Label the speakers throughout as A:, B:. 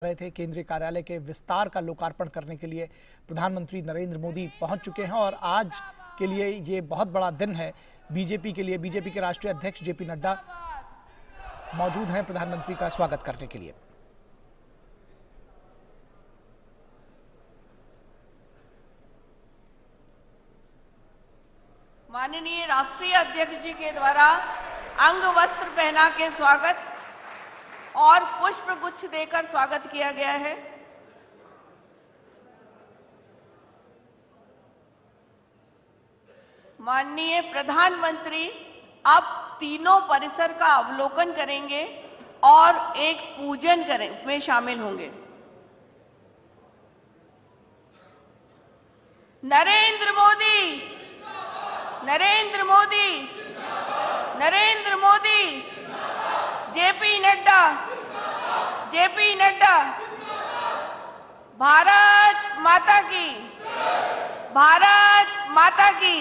A: रहे थे। केंद्रीय कार्यालय के विस्तार का लोकार्पण करने के लिए प्रधानमंत्री नरेंद्र मोदी पहुंच चुके हैं और आज के लिए ये बहुत बड़ा दिन है बीजेपी के लिए। बीजेपी के राष्ट्रीय अध्यक्ष जेपी नड्डा मौजूद हैं प्रधानमंत्री का स्वागत करने के लिए।
B: माननीय राष्ट्रीय अध्यक्ष जी के द्वारा अंग वस्त्र पहना के स्वागत और पुष्प गुच्छ देकर स्वागत किया गया है। माननीय प्रधानमंत्री अब तीनों परिसर का अवलोकन करेंगे और एक पूजन में शामिल होंगे। Narendra Modi, Narendra Modi, Narendra Modi, JP Nadda, JP Nadda. भारत माता की, भारत माता की।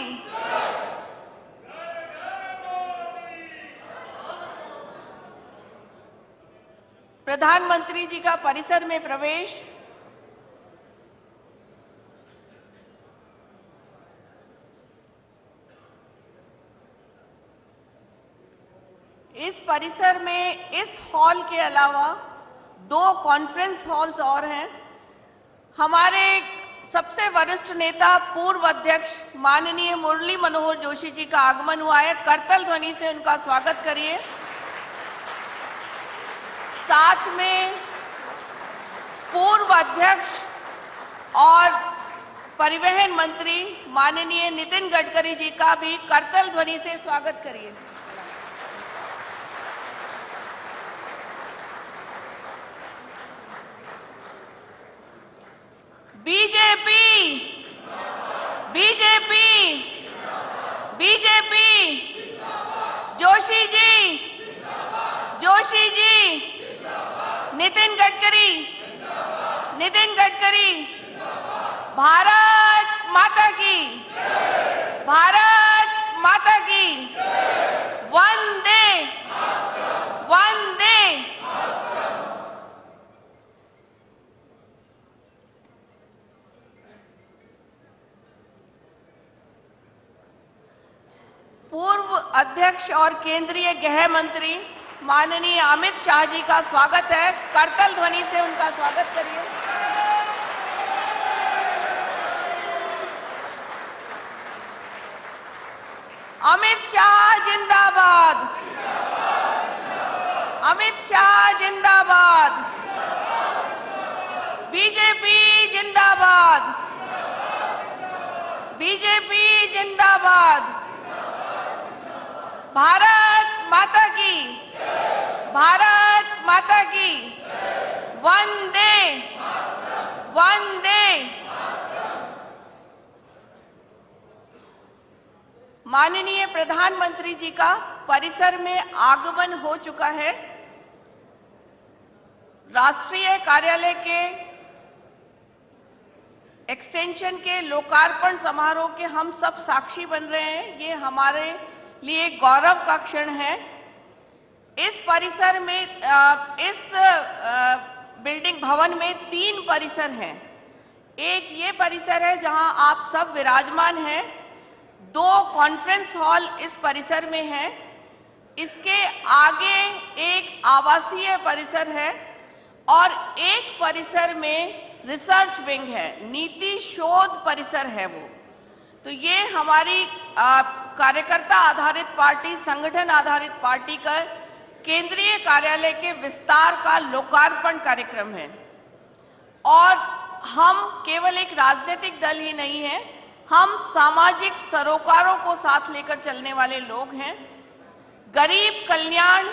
B: प्रधानमंत्री जी का परिसर में प्रवेश इस परिसर में इस हॉल के अलावा 2 कॉन्फ्रेंस हॉल्स और हैं। हमारे सबसे वरिष्ठ नेता पूर्व अध्यक्ष माननीय मुरली मनोहर जोशी जी का आगमन हुआ है। करतल ध्वनि से उनका स्वागत करिए। साथ में पूर्व अध्यक्ष और परिवहन मंत्री माननीय नितिन गडकरी जी का भी करतल ध्वनि से स्वागत करिए। BJP, BJP, BJP, Joshi ji, Joshi ji, Nitin Gadkari, Nitin Gadkari. Bharat Mata की, भारत माता की। वंदे, वंदे। पूर्व अध्यक्ष और केंद्रीय गृह मंत्री माननीय अमित शाह जी का स्वागत है। करतल ध्वनि से उनका स्वागत करिए। अमित शाह जिंदाबाद, अमित शाह जिंदाबाद, बीजेपी जिंदाबाद, बीजेपी जिंदाबाद। भारत माता की, भारत माता की। वंदे, वंदे। माननीय प्रधानमंत्री जी का परिसर में आगमन हो चुका है। राष्ट्रीय कार्यालय के एक्सटेंशन के लोकार्पण समारोह के हम सब साक्षी बन रहे हैं। ये हमारे लिए गौरव का क्षण है। इस परिसर में इस बिल्डिंग भवन में 3 परिसर हैं। एक ये परिसर है जहां आप सब विराजमान हैं। 2 कॉन्फ्रेंस हॉल इस परिसर में हैं। इसके आगे एक आवासीय परिसर है और एक परिसर में रिसर्च विंग है, नीति शोध परिसर है वो। तो ये हमारी कार्यकर्ता आधारित पार्टी, संगठन आधारित पार्टी का केंद्रीय कार्यालय के विस्तार का लोकार्पण कार्यक्रम है। और हम केवल एक राजनीतिक दल ही नहीं है, हम सामाजिक सरोकारों को साथ लेकर चलने वाले लोग हैं। गरीब कल्याण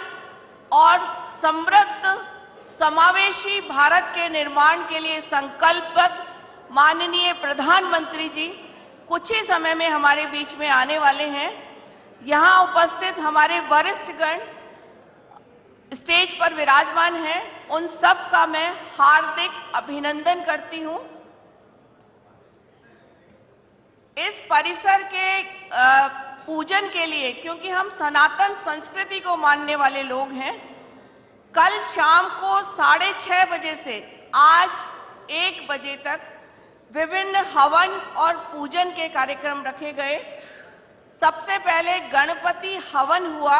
B: और समृद्ध समावेशी भारत के निर्माण के लिए संकल्पित माननीय प्रधानमंत्री जी कुछ ही समय में हमारे बीच में आने वाले हैं। यहाँ उपस्थित हमारे वरिष्ठगण स्टेज पर विराजमान हैं। उन सब का मैं हार्दिक अभिनंदन करती हूँ। इस परिसर के पूजन के लिए, क्योंकि हम सनातन संस्कृति को मानने वाले लोग हैं, कल शाम को 6:30 बजे से आज 1 बजे तक विभिन्न हवन और पूजन के कार्यक्रम रखे गए। सबसे पहले गणपति हवन हुआ,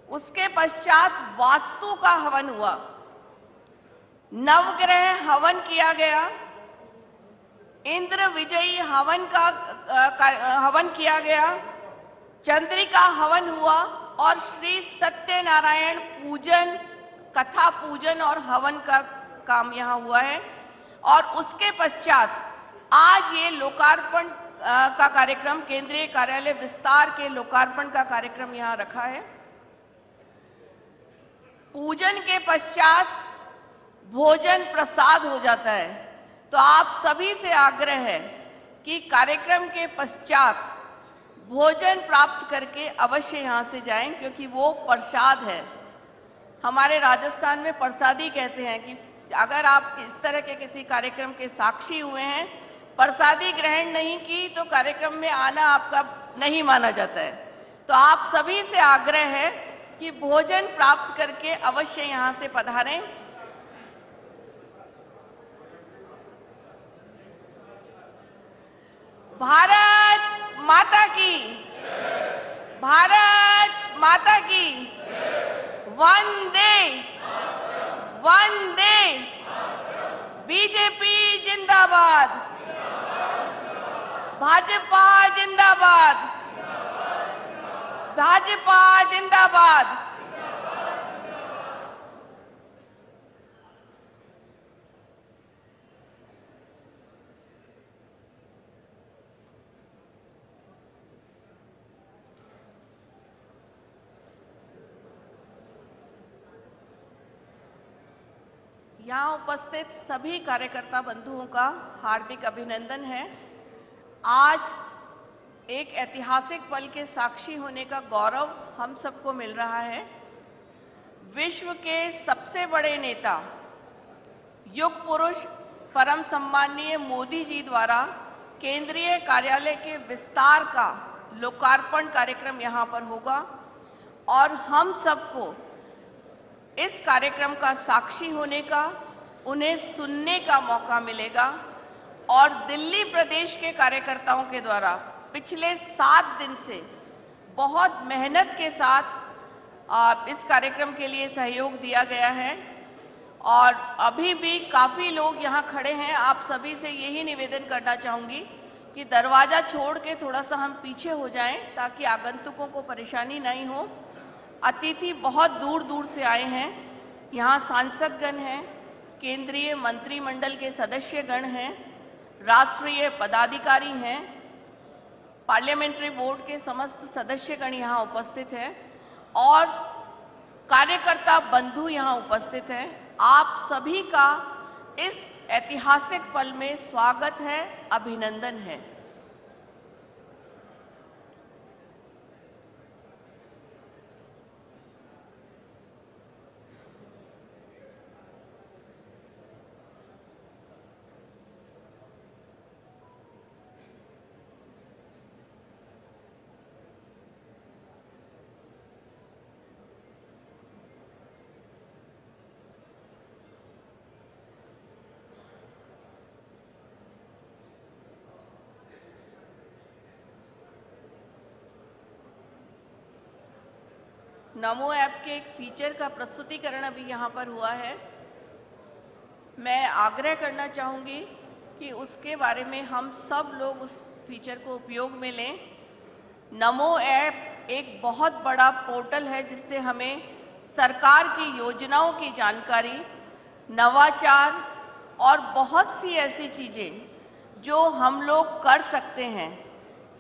B: उसके पश्चात वास्तु का हवन हुआ, नवग्रह हवन किया गया, इंद्र विजयी हवन का हवन किया गया, चंद्रिका हवन हुआ और श्री सत्यनारायण पूजन, कथा पूजन और हवन का काम यहाँ हुआ है। और उसके पश्चात आज ये लोकार्पण का कार्यक्रम, केंद्रीय कार्यालय विस्तार के लोकार्पण का कार्यक्रम यहाँ रखा है। पूजन के पश्चात भोजन प्रसाद हो जाता है। तो आप सभी से आग्रह है कि कार्यक्रम के पश्चात भोजन प्राप्त करके अवश्य यहाँ से जाएं, क्योंकि वो प्रसाद है। हमारे राजस्थान में प्रसादी कहते हैं कि अगर आप इस तरह के किसी कार्यक्रम के साक्षी हुए हैं, प्रसादी ग्रहण नहीं की तो कार्यक्रम में आना आपका नहीं माना जाता है। तो आप सभी से आग्रह है कि भोजन प्राप्त करके अवश्य यहाँ से पधारें। भारत माता की, भारत माता की, वंदे वंदे, बीजेपी जिंदाबाद, भाजपा जिंदाबाद, भाजपा जिंदाबाद। यहाँ उपस्थित सभी कार्यकर्ता बंधुओं का हार्दिक अभिनंदन है। आज एक ऐतिहासिक पल के साक्षी होने का गौरव हम सबको मिल रहा है। विश्व के सबसे बड़े नेता, युग पुरुष, परम सम्माननीय मोदी जी द्वारा केंद्रीय कार्यालय के विस्तार का लोकार्पण कार्यक्रम यहाँ पर होगा और हम सबको इस कार्यक्रम का साक्षी होने का, उन्हें सुनने का मौका मिलेगा। और दिल्ली प्रदेश के कार्यकर्ताओं के द्वारा पिछले 7 दिन से बहुत मेहनत के साथ इस कार्यक्रम के लिए सहयोग दिया गया है और अभी भी काफ़ी लोग यहाँ खड़े हैं। आप सभी से यही निवेदन करना चाहूँगी कि दरवाज़ा छोड़ के थोड़ा सा हम पीछे हो जाएं ताकि आगंतुकों को परेशानी नहीं हो। अतिथि बहुत दूर दूर से आए हैं। यहाँ सांसदगण हैं, केंद्रीय मंत्रिमंडल के सदस्यगण हैं, राष्ट्रीय पदाधिकारी हैं, पार्लियामेंट्री बोर्ड के समस्त सदस्यगण यहाँ उपस्थित हैं और कार्यकर्ता बंधु यहाँ उपस्थित हैं। आप सभी का इस ऐतिहासिक पल में स्वागत है, अभिनंदन है। नमो ऐप के एक फीचर का प्रस्तुतिकरण अभी यहाँ पर हुआ है। मैं आग्रह करना चाहूँगी कि उसके बारे में हम सब लोग उस फीचर को उपयोग में लें। नमो ऐप एक बहुत बड़ा पोर्टल है जिससे हमें सरकार की योजनाओं की जानकारी, नवाचार और बहुत सी ऐसी चीज़ें जो हम लोग कर सकते हैं,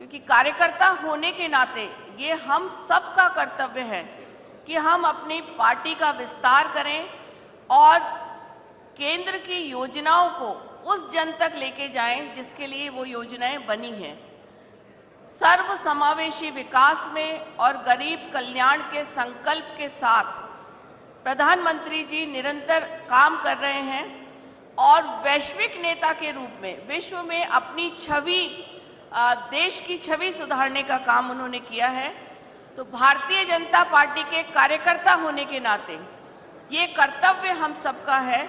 B: क्योंकि कार्यकर्ता होने के नाते ये हम सब का कर्तव्य है कि हम अपनी पार्टी का विस्तार करें और केंद्र की योजनाओं को उस जन तक लेके जाएं जिसके लिए वो योजनाएं बनी हैं। सर्व समावेशी विकास में और गरीब कल्याण के संकल्प के साथ प्रधानमंत्री जी निरंतर काम कर रहे हैं और वैश्विक नेता के रूप में विश्व में अपनी छवि, देश की छवि सुधारने का काम उन्होंने किया है। तो भारतीय जनता पार्टी के कार्यकर्ता होने के नाते ये कर्तव्य हम सबका है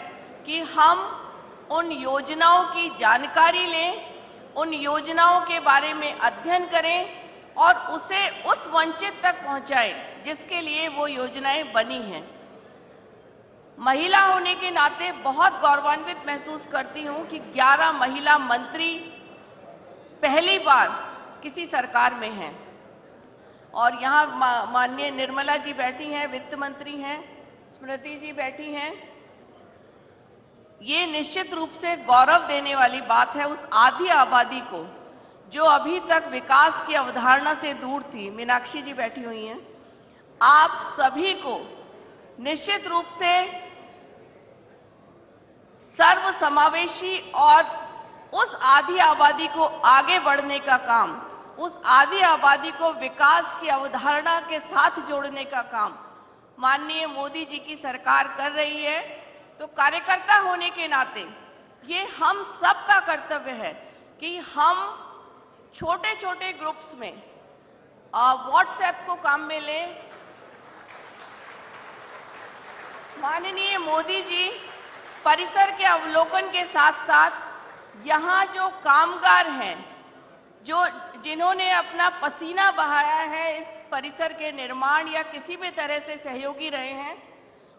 B: कि हम उन योजनाओं की जानकारी लें, उन योजनाओं के बारे में अध्ययन करें और उसे उस वंचित तक पहुंचाएं जिसके लिए वो योजनाएं बनी हैं। महिला होने के नाते बहुत गौरवान्वित महसूस करती हूं कि 11 महिला मंत्री पहली बार किसी सरकार में हैं और यहाँ माननीय निर्मला जी बैठी हैं, वित्त मंत्री हैं, स्मृति जी बैठी हैं। ये निश्चित रूप से गौरव देने वाली बात है उस आधी आबादी को जो अभी तक विकास की अवधारणा से दूर थी। मीनाक्षी जी बैठी हुई हैं। आप सभी को निश्चित रूप से सर्वसमावेशी और उस आधी आबादी को आगे बढ़ने का काम, उस आधी आबादी को विकास की अवधारणा के साथ जोड़ने का काम माननीय मोदी जी की सरकार कर रही है। तो कार्यकर्ता होने के नाते ये हम सब का कर्तव्य है कि हम छोटे छोटे ग्रुप्स में व्हाट्सएप को काम में लें। माननीय मोदी जी परिसर के अवलोकन के साथ साथ यहाँ जो कामगार हैं, जिन्होंने अपना पसीना बहाया है इस परिसर के निर्माण या किसी भी तरह से सहयोगी रहे हैं,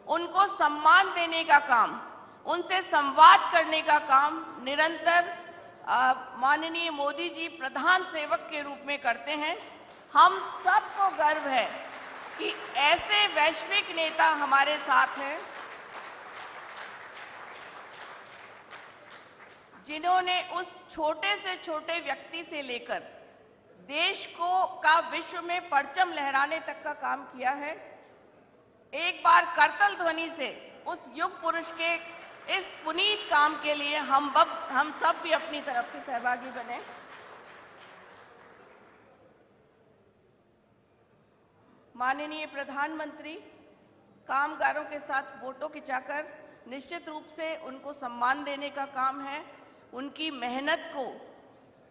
B: उनको सम्मान देने का काम, उनसे संवाद करने का काम निरंतर माननीय मोदी जी प्रधान सेवक के रूप में करते हैं। हम सबको गर्व है कि ऐसे वैश्विक नेता हमारे साथ हैं जिन्होंने उस छोटे से छोटे व्यक्ति से लेकर देश का विश्व में परचम लहराने तक का काम किया है। एक बार करतल ध्वनि से उस युग पुरुष के इस पुनीत काम के लिए हम सब भी अपनी तरफ से सहभागी बने। माननीय प्रधानमंत्री कामगारों के साथ फोटो खिंचाकर निश्चित रूप से उनको सम्मान देने का काम है, उनकी मेहनत को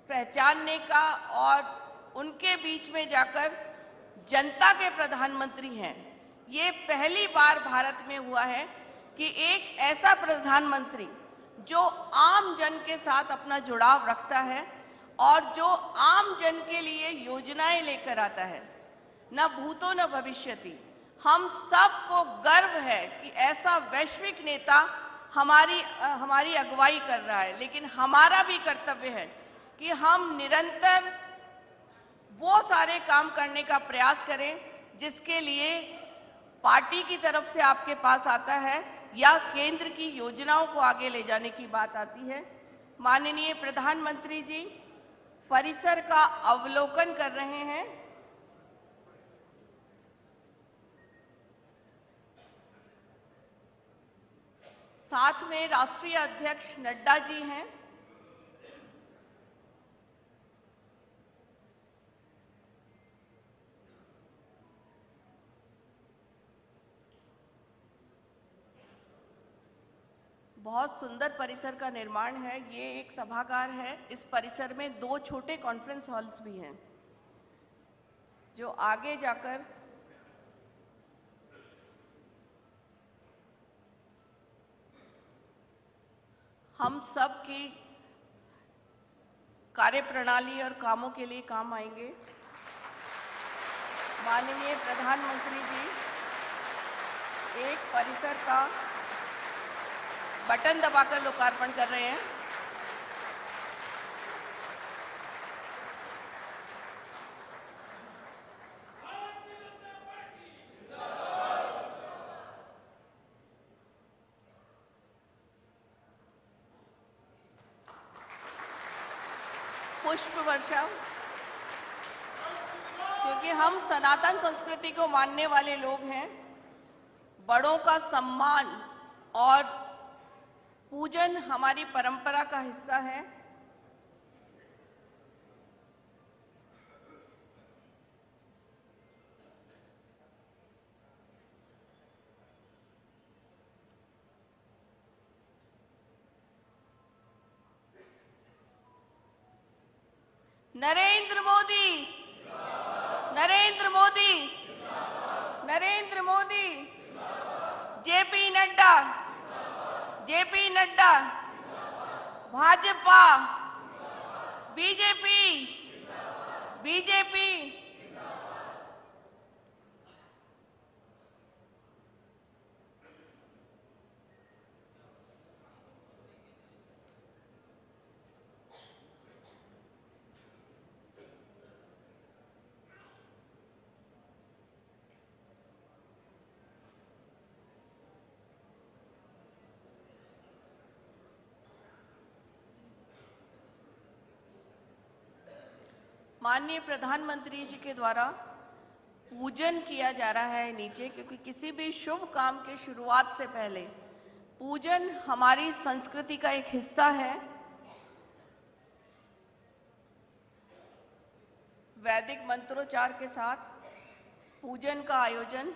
B: पहचानने का और उनके बीच में जाकर जनता के प्रधानमंत्री हैं। ये पहली बार भारत में हुआ है कि एक ऐसा प्रधानमंत्री जो आम जन के साथ अपना जुड़ाव रखता है और जो आम जन के लिए योजनाएं लेकर आता है, न भूतो न भविष्यति। हम सबको गर्व है कि ऐसा वैश्विक नेता हमारी अगुवाई कर रहा है, लेकिन हमारा भी कर्तव्य है कि हम निरंतर वो सारे काम करने का प्रयास करें जिसके लिए पार्टी की तरफ से आपके पास आता है या केंद्र की योजनाओं को आगे ले जाने की बात आती है। माननीय प्रधानमंत्री जी परिसर का अवलोकन कर रहे हैं। साथ में राष्ट्रीय अध्यक्ष नड्डा जी हैं। बहुत सुंदर परिसर का निर्माण है। ये एक सभागार है। इस परिसर में 2 छोटे कॉन्फ्रेंस हॉल्स भी हैं जो आगे जाकर हम सब की कार्यप्रणाली और कामों के लिए काम आएंगे। माननीय प्रधानमंत्री जी एक परिसर का बटन दबाकर लोकार्पण कर रहे हैं। पुष्प वर्षा, क्योंकि हम सनातन संस्कृति को मानने वाले लोग हैं। बड़ों का सम्मान और पूजन हमारी परंपरा का हिस्सा है। Narendra Modi, Narendra Modi, Narendra Modi, JP Nadda, JP Nadda, Bhajpa, BJP, BJP, माननीय प्रधानमंत्री जी के द्वारा पूजन किया जा रहा है नीचे, क्योंकि किसी भी शुभ काम के शुरुआत से पहले पूजन हमारी संस्कृति का एक हिस्सा है। वैदिक मंत्रोच्चार के साथ पूजन का आयोजन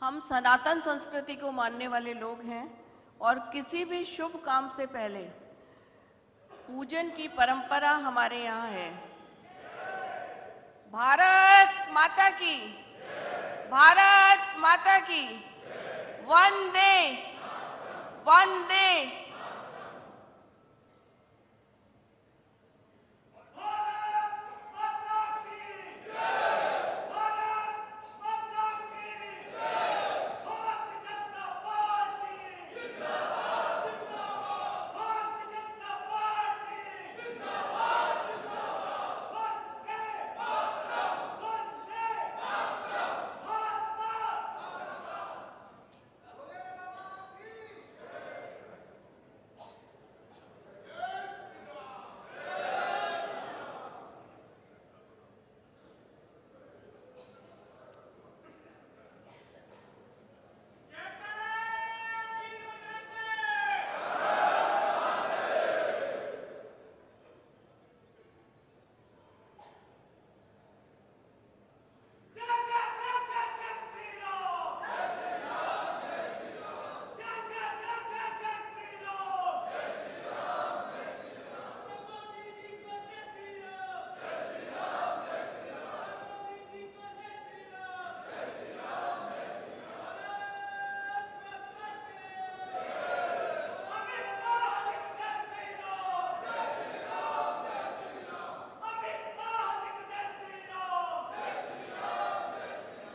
B: हम सनातन संस्कृति को मानने वाले लोग हैं और किसी भी शुभ काम से पहले पूजन की परंपरा हमारे यहाँ है। भारत माता की, भारत माता की, वंदे वंदे।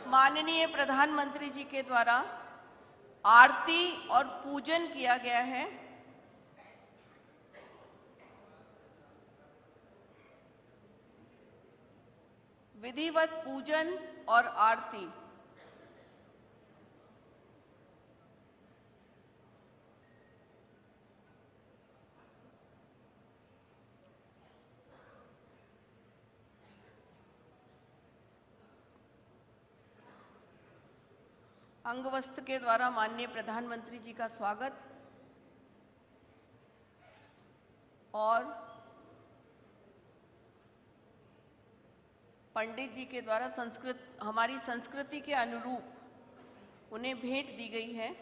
B: माननीय प्रधानमंत्री जी के द्वारा आरती और पूजन किया गया है। विधिवत पूजन और आरती। अंगवस्त्र के द्वारा माननीय प्रधानमंत्री जी का स्वागत और पंडित जी के द्वारा हमारी संस्कृति के अनुरूप उन्हें भेंट दी गई है।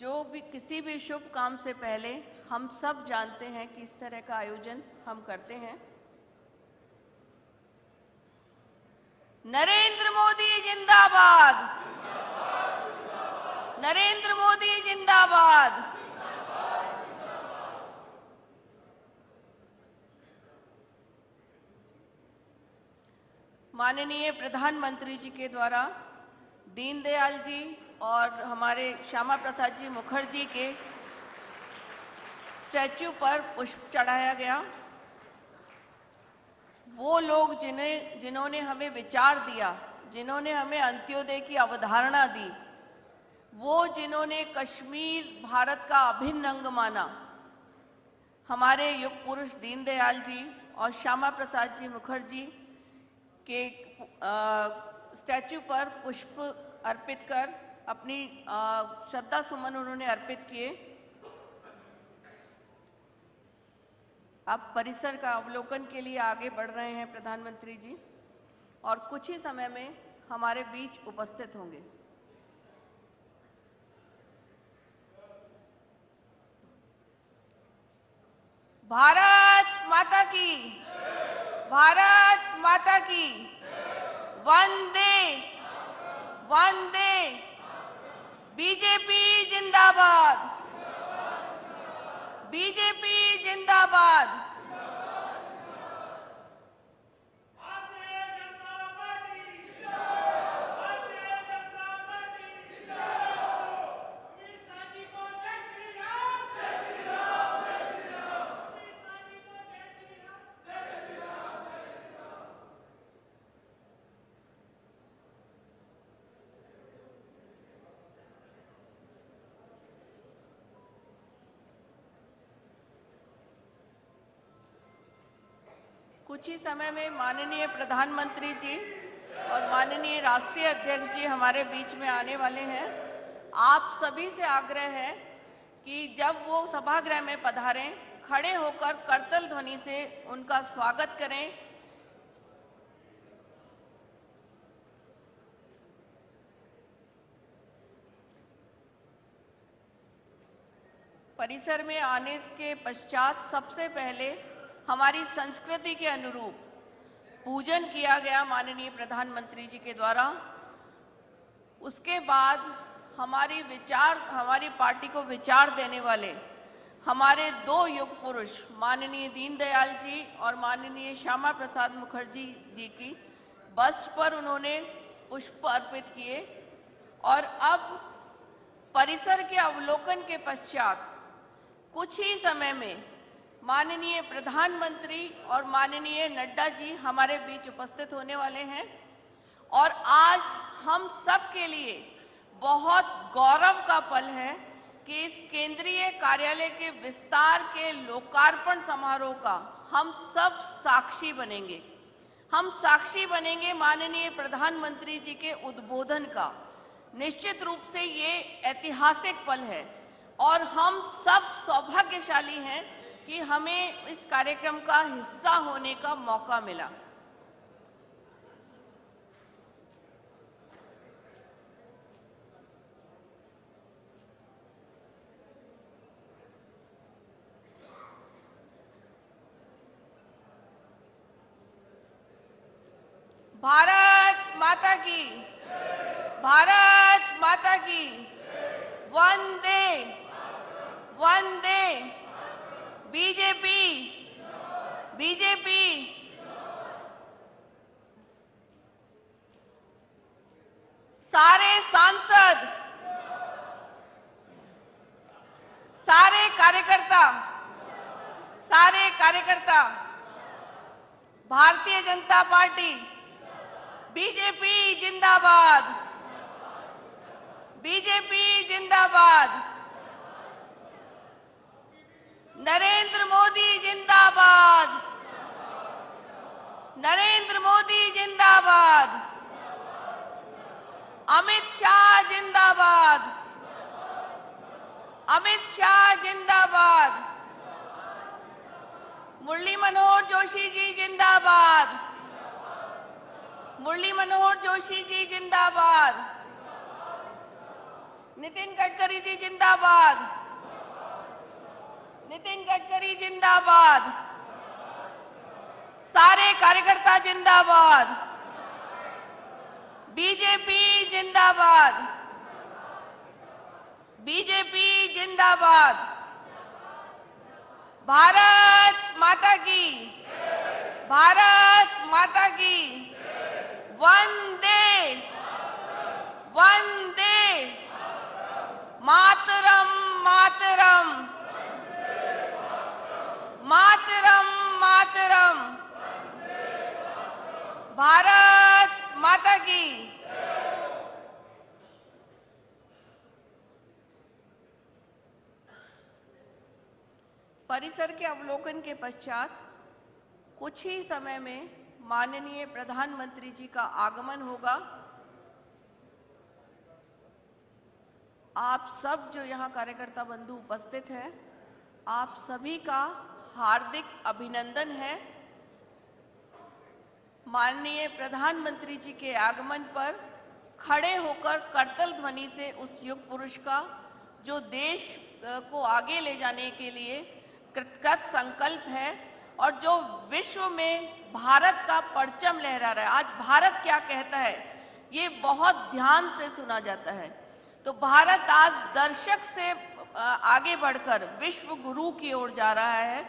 B: जो भी किसी भी शुभ काम से पहले हम सब जानते हैं कि इस तरह का आयोजन हम करते हैं। नरेंद्र मोदी जिंदाबाद, नरेंद्र मोदी जिंदाबाद। माननीय प्रधानमंत्री जी के द्वारा दीनदयाल जी और हमारे श्यामा प्रसाद जी मुखर्जी के स्टैच्यू पर पुष्प चढ़ाया गया। वो लोग जिन्होंने हमें विचार दिया, जिन्होंने हमें अंत्योदय की अवधारणा दी, वो जिन्होंने कश्मीर भारत का अभिन्न अंग माना, हमारे युग पुरुष दीनदयाल जी और श्यामा प्रसाद जी मुखर्जी के स्टैच्यू पर पुष्प अर्पित कर अपनी श्रद्धा सुमन उन्होंने अर्पित किए। अब परिसर का अवलोकन के लिए आगे बढ़ रहे हैं प्रधानमंत्री जी और कुछ ही समय में हमारे बीच उपस्थित होंगे। भारत माता की, भारत माता की, वंदे वंदे, बीजेपी जिंदाबाद, बीजेपी जिंदाबाद। कुछ ही समय में माननीय प्रधानमंत्री जी और माननीय राष्ट्रीय अध्यक्ष जी हमारे बीच में आने वाले हैं। आप सभी से आग्रह है कि जब वो सभागृह में पधारें, खड़े होकर करतल ध्वनि से उनका स्वागत करें। परिसर में आने के पश्चात सबसे पहले हमारी संस्कृति के अनुरूप पूजन किया गया माननीय प्रधानमंत्री जी के द्वारा। उसके बाद हमारी पार्टी को विचार देने वाले हमारे दो युग पुरुष माननीय दीनदयाल जी और माननीय श्यामा प्रसाद मुखर्जी जी की बस्ट पर उन्होंने पुष्प अर्पित किए। और अब परिसर के अवलोकन के पश्चात कुछ ही समय में माननीय प्रधानमंत्री और माननीय नड्डा जी हमारे बीच उपस्थित होने वाले हैं। और आज हम सब के लिए बहुत गौरव का पल है कि इस केंद्रीय कार्यालय के विस्तार के लोकार्पण समारोह का हम सब साक्षी बनेंगे। हम साक्षी बनेंगे माननीय प्रधानमंत्री जी के उद्बोधन का। निश्चित रूप से ये ऐतिहासिक पल है और हम सब सौभाग्यशाली हैं कि हमें इस कार्यक्रम का हिस्सा होने का मौका मिला। भारत माता की, भारत माता की, वंदे वंदे, बीजेपी बीजेपी। सारे सांसद, सारे कार्यकर्ता, भारतीय जनता पार्टी, बीजेपी जिंदाबाद, बीजेपी जिंदाबाद, नरेंद्र मोदी जिंदाबाद, नरेंद्र मोदी जिंदाबाद, अमित शाह जिंदाबाद, अमित शाह जिंदाबाद, मुरली मनोहर जोशी जी जिंदाबाद, मुरली मनोहर जोशी जी जिंदाबाद, नितिन गडकरी जी जिंदाबाद, नितिन गडकरी जिंदाबाद, सारे कार्यकर्ता जिंदाबाद, बीजेपी जिंदाबाद, बीजेपी जिंदाबाद, भारत माता की, भारत माता की, वंदे वंदे, मातरम मातरम, मातरम मातरम, भारत माता की। परिसर के अवलोकन के पश्चात कुछ ही समय में माननीय प्रधानमंत्री जी का आगमन होगा। आप सब जो यहाँ कार्यकर्ता बंधु उपस्थित हैं, आप सभी का हार्दिक अभिनंदन है। माननीय प्रधानमंत्री जी के आगमन पर खड़े होकर करतल ध्वनि से उस युग पुरुष का जो देश को आगे ले जाने के लिए कृत संकल्प है और जो विश्व में भारत का परचम लहरा रहा है। आज भारत क्या कहता है ये बहुत ध्यान से सुना जाता है। तो भारत आज दर्शक से आगे बढ़कर विश्व गुरु की ओर जा रहा है।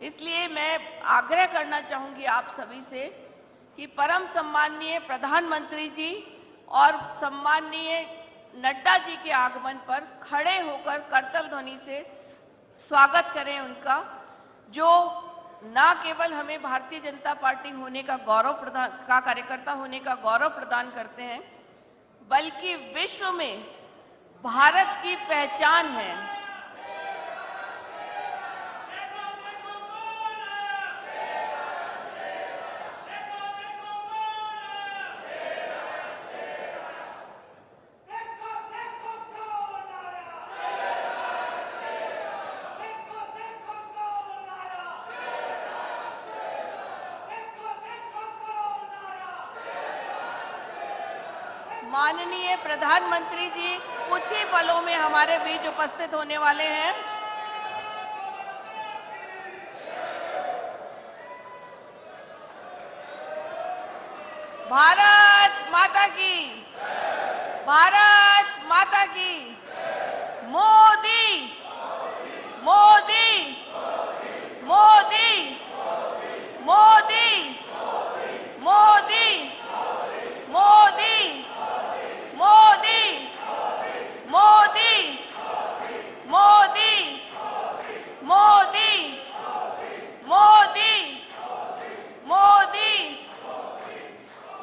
B: इसलिए मैं आग्रह करना चाहूंगी आप सभी से कि परम सम्माननीय प्रधानमंत्री जी और सम्माननीय नड्डा जी के आगमन पर खड़े होकर करतल ध्वनि से स्वागत करें उनका, जो न केवल हमें भारतीय जनता पार्टी होने का गौरव प्रदान का कार्यकर्ता होने का गौरव प्रदान करते हैं, बल्कि विश्व में भारत की पहचान है। माननीय प्रधानमंत्री जी कुछ ही पलों में हमारे बीच उपस्थित होने वाले हैं। भारत माता की, भारत माता की। मोदी मोदी मोदी मोदी मोदी मोदी मोदी मोदी मोदी मोदी मोदी मोदी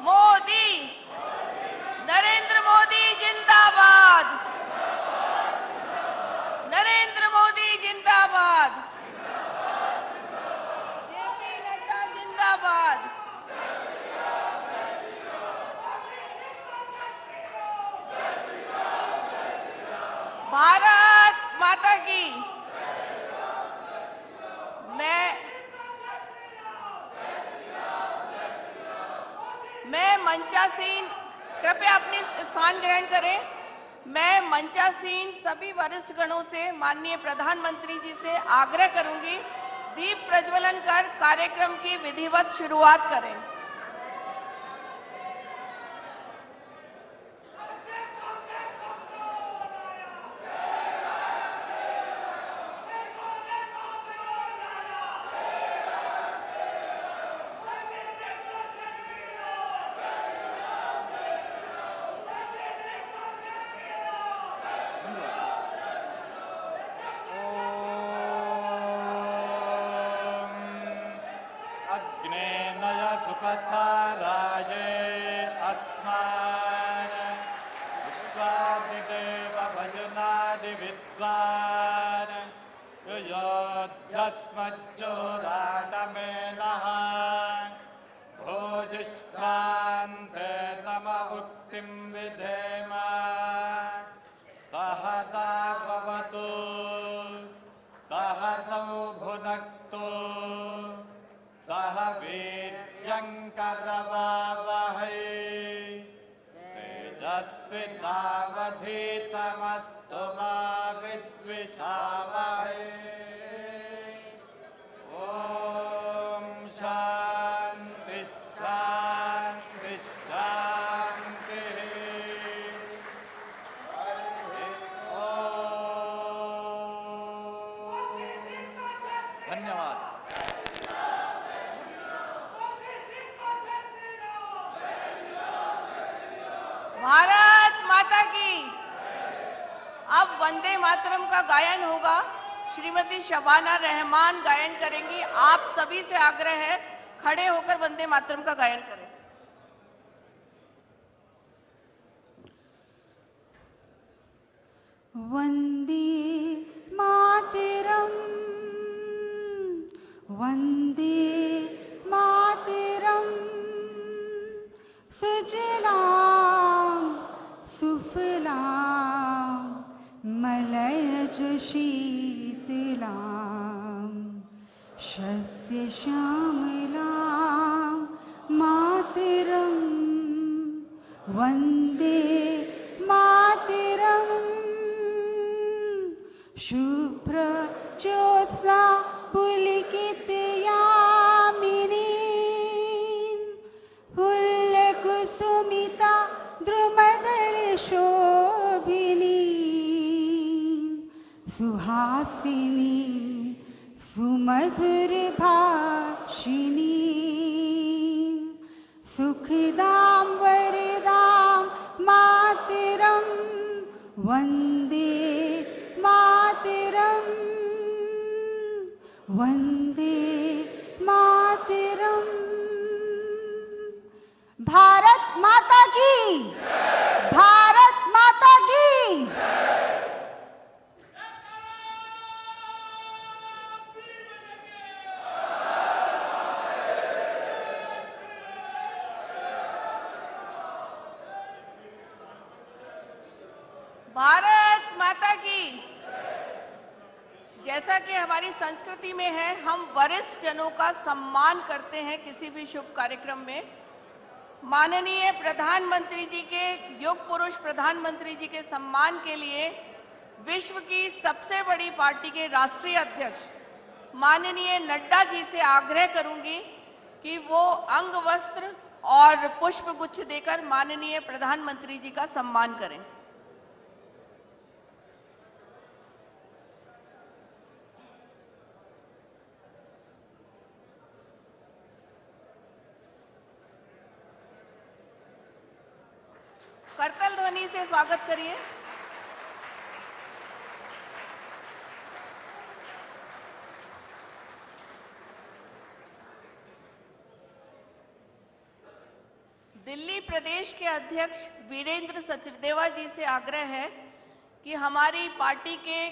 B: मोदी। नरेंद्र मोदी जिंदाबाद, नरेंद्र मोदी जिंदाबाद, जेपी नड्डा जिंदाबाद। भारत माता की। मैं मंचासीन, कृपया अपने स्थान ग्रहण करें। मैं मंचासीन सभी वरिष्ठ गणों से माननीय प्रधानमंत्री जी से आग्रह करूंगी, दीप प्रज्वलन कर कार्यक्रम की विधिवत शुरुआत करें।
C: तेजस्विनावधीतमस्तु मा विद्विषावहै। ओम शांति शांति शांति। धन्यवाद।
B: भारत माता की। अब वंदे मातरम का गायन होगा। श्रीमती शबाना रहमान गायन करेंगी। आप सभी से आग्रह है खड़े होकर वंदे मातरम का गायन करें।
D: वंदे मातरम, वंदे मातरम। सुजलाम सुफलाम मलयज शीतलाम। शस्य श्यामलाम मातरम, वंदे मातरम। शुभ्र ज्योत्स्ना मधुर भाषिणी सुखदां वरदां मातरं वन्दे मातरं वन्दे मातरम्। भारत माता की, भारत माता की।
B: भारत माता की। जैसा कि हमारी संस्कृति में है, हम वरिष्ठ जनों का सम्मान करते हैं किसी भी शुभ कार्यक्रम में। माननीय प्रधानमंत्री जी के, युग पुरुष प्रधानमंत्री जी के सम्मान के लिए विश्व की सबसे बड़ी पार्टी के राष्ट्रीय अध्यक्ष माननीय नड्डा जी से आग्रह करूंगी कि वो अंग वस्त्र और पुष्प गुच्छ देकर माननीय प्रधानमंत्री जी का सम्मान करें। करतल ध्वनि से स्वागत करिए। दिल्ली प्रदेश के अध्यक्ष वीरेंद्र सचदेवा जी से आग्रह है कि हमारी पार्टी के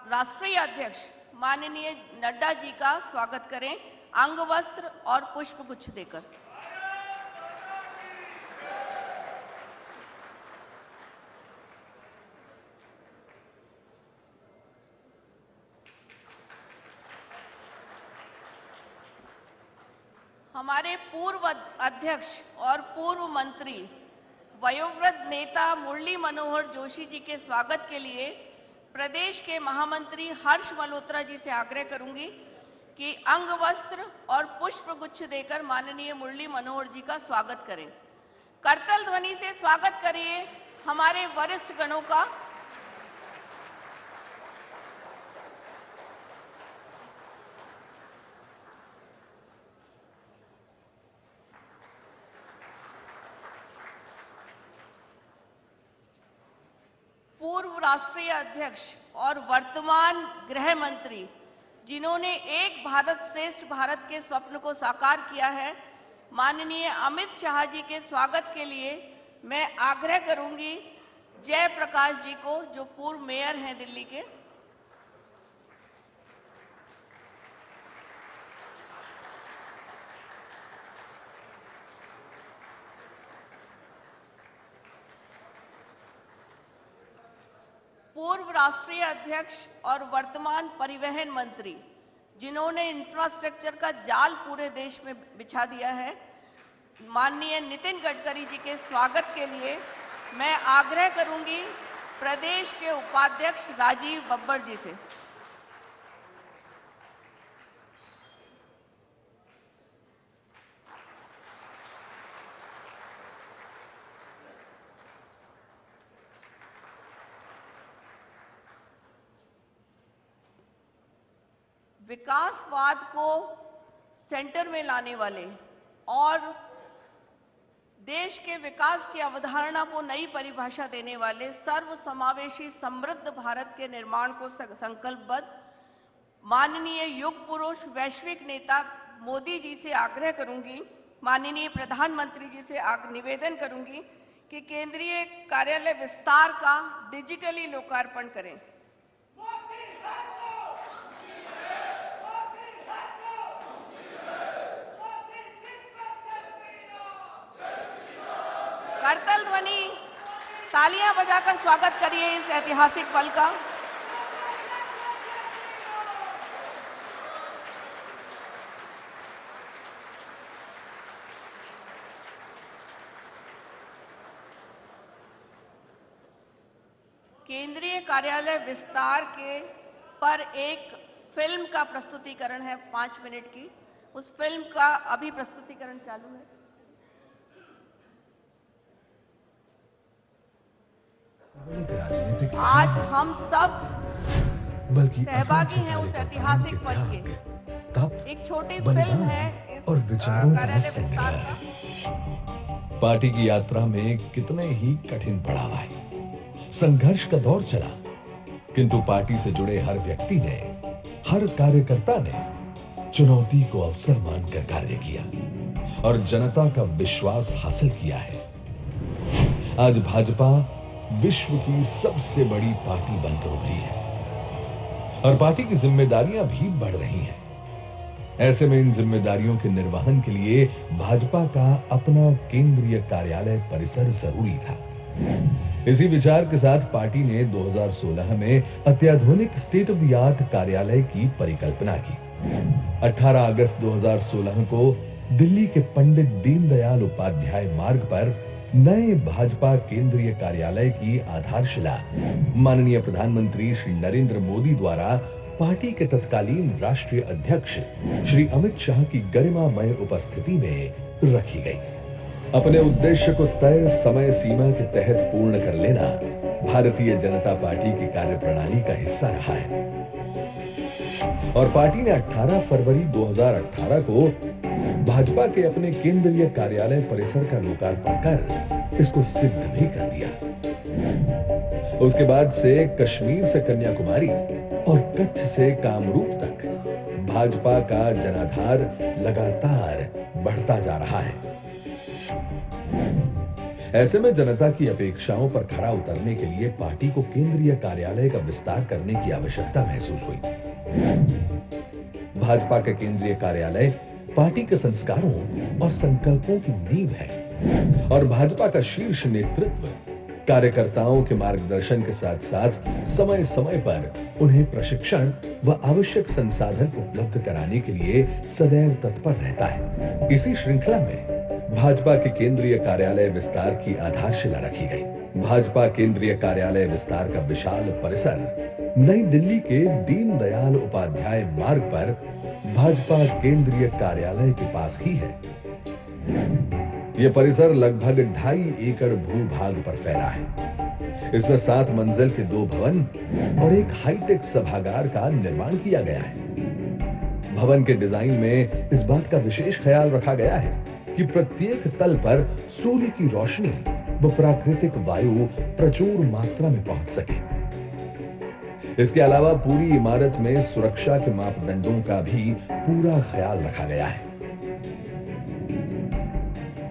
B: राष्ट्रीय अध्यक्ष माननीय नड्डा जी का स्वागत करें अंग वस्त्र और पुष्प गुच्छ देकर। हमारे पूर्व अध्यक्ष और पूर्व मंत्री वयोवृद्ध नेता मुरली मनोहर जोशी जी के स्वागत के लिए प्रदेश के महामंत्री हर्ष मल्होत्रा जी से आग्रह करूंगी कि अंग वस्त्र और पुष्प गुच्छ देकर माननीय मुरली मनोहर जी का स्वागत करें। करतल ध्वनि से स्वागत करिए हमारे वरिष्ठ गणों का। पूर्व राष्ट्रीय अध्यक्ष और वर्तमान गृह मंत्री जिन्होंने एक भारत श्रेष्ठ भारत के स्वप्न को साकार किया है, माननीय अमित शाह जी के स्वागत के लिए मैं आग्रह करूंगी जयप्रकाश जी को, जो पूर्व मेयर हैं दिल्ली के। पूर्व राष्ट्रीय अध्यक्ष और वर्तमान परिवहन मंत्री जिन्होंने इंफ्रास्ट्रक्चर का जाल पूरे देश में बिछा दिया है, माननीय नितिन गडकरी जी के स्वागत के लिए मैं आग्रह करूंगी प्रदेश के उपाध्यक्ष राजीव बब्बर जी से। विकासवाद को सेंटर में लाने वाले और देश के विकास की अवधारणा को नई परिभाषा देने वाले सर्वसमावेशी समृद्ध भारत के निर्माण को संकल्पबद्ध माननीय युग पुरुष वैश्विक नेता मोदी जी से आग्रह करूंगी, माननीय प्रधानमंत्री जी से निवेदन करूंगी कि केंद्रीय कार्यालय विस्तार का डिजिटली लोकार्पण करें। करतल ध्वनि तालियां बजाकर स्वागत करिए इस ऐतिहासिक पल का। केंद्रीय कार्यालय विस्तार के पर एक फिल्म का प्रस्तुतिकरण है 5 मिनट की। उस फिल्म का अभी प्रस्तुतिकरण चालू है। आज हम सब
E: बल्कि
B: सहभागी
E: असंख्य
B: हैं उस
E: कार्यकर्ताओं के
B: ऐतिहासिक पल के।
E: त्याग, तप,
B: एक छोटी फिल्म
E: बलिदान
B: है इस
E: और विचारों का
B: कार्यालय विस्तार
E: संग्रह।
B: का।
E: पार्टी की यात्रा में कितने ही कठिन पड़ाव आए, संघर्ष का दौर चला, किंतु पार्टी से जुड़े हर व्यक्ति ने, हर कार्यकर्ता ने चुनौती को अवसर मानकर कार्य किया और जनता का विश्वास हासिल किया है। आज भाजपा विश्व की सबसे बड़ी पार्टी बनकर उभरी है और पार्टी की जिम्मेदारियां भी बढ़ रही हैं। ऐसे में इन जिम्मेदारियों के निर्वहन के लिए भाजपा का अपना केंद्रीय कार्यालय परिसर जरूरी था। इसी विचार के साथ पार्टी ने 2016 में अत्याधुनिक स्टेट ऑफ द आर्ट कार्यालय की परिकल्पना की। 18 अगस्त 2016 को दिल्ली के पंडित दीनदयाल उपाध्याय मार्ग पर नए भाजपा केंद्रीय कार्यालय की आधारशिला माननीय प्रधानमंत्री श्री नरेंद्र मोदी द्वारा पार्टी के तत्कालीन राष्ट्रीय अध्यक्ष श्री अमित शाह की गरिमामय उपस्थिति में रखी गई। अपने उद्देश्य को तय समय सीमा के तहत पूर्ण कर लेना भारतीय जनता पार्टी की कार्यप्रणाली का हिस्सा रहा है और पार्टी ने 18 फरवरी 2018 को भाजपा के अपने केंद्रीय कार्यालय परिसर का लोकार्पण कर इसको सिद्ध भी कर दिया। उसके बाद से कश्मीर से कन्याकुमारी और कच्छ से कामरूप तक भाजपा का जनाधार लगातार बढ़ता जा रहा है। ऐसे में जनता की अपेक्षाओं पर खरा उतरने के लिए पार्टी को केंद्रीय कार्यालय का विस्तार करने की आवश्यकता महसूस हुई। भाजपा का केंद्रीय कार्यालय पार्टी के संस्कारों और संकल्पों की नींव है और भाजपा का शीर्ष नेतृत्व कार्यकर्ताओं के मार्गदर्शन के साथ साथ समय समय पर उन्हें प्रशिक्षण व आवश्यक संसाधन उपलब्ध कराने के लिए सदैव तत्पर रहता है। इसी श्रृंखला में भाजपा के केंद्रीय कार्यालय विस्तार की आधारशिला रखी गई। भाजपा केंद्रीय कार्यालय विस्तार का विशाल परिसर नई दिल्ली के दीनदयाल उपाध्याय मार्ग पर भाजपा केंद्रीय कार्यालय के पास ही है। यह परिसर लगभग 2.5 एकड़ भूभाग पर फैला है। इसमें 7 मंजिल के 2 भवन और एक हाईटेक सभागार का निर्माण किया गया है। भवन के डिजाइन में इस बात का विशेष ख्याल रखा गया है कि प्रत्येक तल पर सूर्य की रोशनी व प्राकृतिक वायु प्रचुर मात्रा में पहुंच सके। इसके अलावा पूरी इमारत में सुरक्षा के मापदंडों का भी पूरा ख्याल रखा गया है।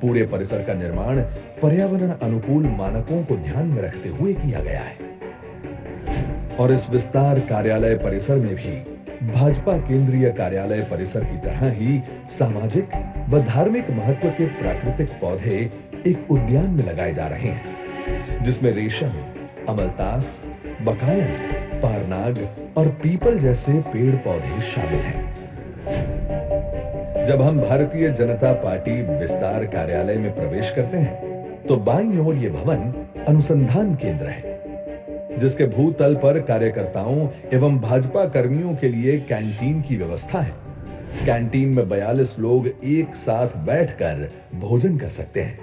E: पूरे परिसर का निर्माण पर्यावरण अनुकूल मानकों को ध्यान में रखते हुए किया गया है और इस विस्तार कार्यालय परिसर में भी भाजपा केंद्रीय कार्यालय परिसर की तरह ही सामाजिक व धार्मिक महत्व के प्राकृतिक पौधे एक उद्यान में लगाए जा रहे हैं, जिसमें रेशम, अमलतास, बकायन, पारनाग और पीपल जैसे पेड़ पौधे शामिल हैं। जब हम भारतीय जनता पार्टी विस्तार कार्यालय में प्रवेश करते हैं तो बाईं ओर यह भवन अनुसंधान केंद्र है, जिसके भूतल पर कार्यकर्ताओं एवं भाजपा कर्मियों के लिए कैंटीन की व्यवस्था है। कैंटीन में 42 लोग एक साथ बैठकर भोजन कर सकते हैं।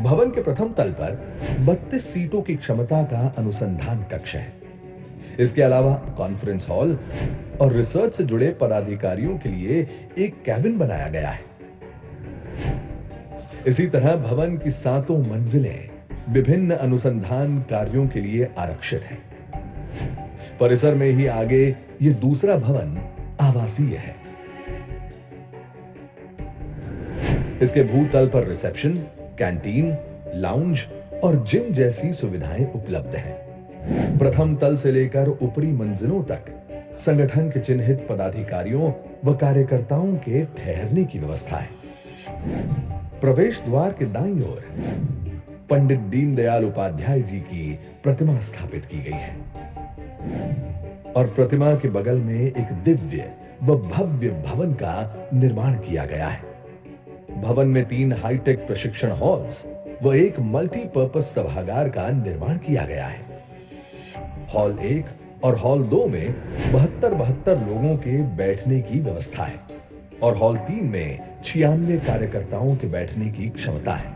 E: भवन के प्रथम तल पर 32 सीटों की क्षमता का अनुसंधान कक्ष है। इसके अलावा कॉन्फ्रेंस हॉल और रिसर्च से जुड़े पदाधिकारियों के लिए एक कैबिन बनाया गया है। इसी तरह भवन की 7 मंजिलें विभिन्न अनुसंधान कार्यों के लिए आरक्षित हैं। परिसर में ही आगे ये दूसरा भवन आवासीय है। इसके भूतल पर रिसेप्शन, कैंटीन, लाउंज और जिम जैसी सुविधाएं उपलब्ध हैं। प्रथम तल से लेकर ऊपरी मंजिलों तक संगठन के चिन्हित पदाधिकारियों व कार्यकर्ताओं के ठहरने की व्यवस्था है। प्रवेश द्वार के दाईं ओर पंडित दीनदयाल उपाध्याय जी की प्रतिमा स्थापित की गई है और प्रतिमा के बगल में एक दिव्य व भव्य भवन का निर्माण किया गया है। भवन में 3 हाईटेक प्रशिक्षण हॉल्स व एक मल्टीपर्पज सभागार का निर्माण किया गया है। हॉल 1 और हॉल 2 में 72 लोगों के बैठने की व्यवस्था है और हॉल 3 में 96 कार्यकर्ताओं के बैठने की क्षमता है।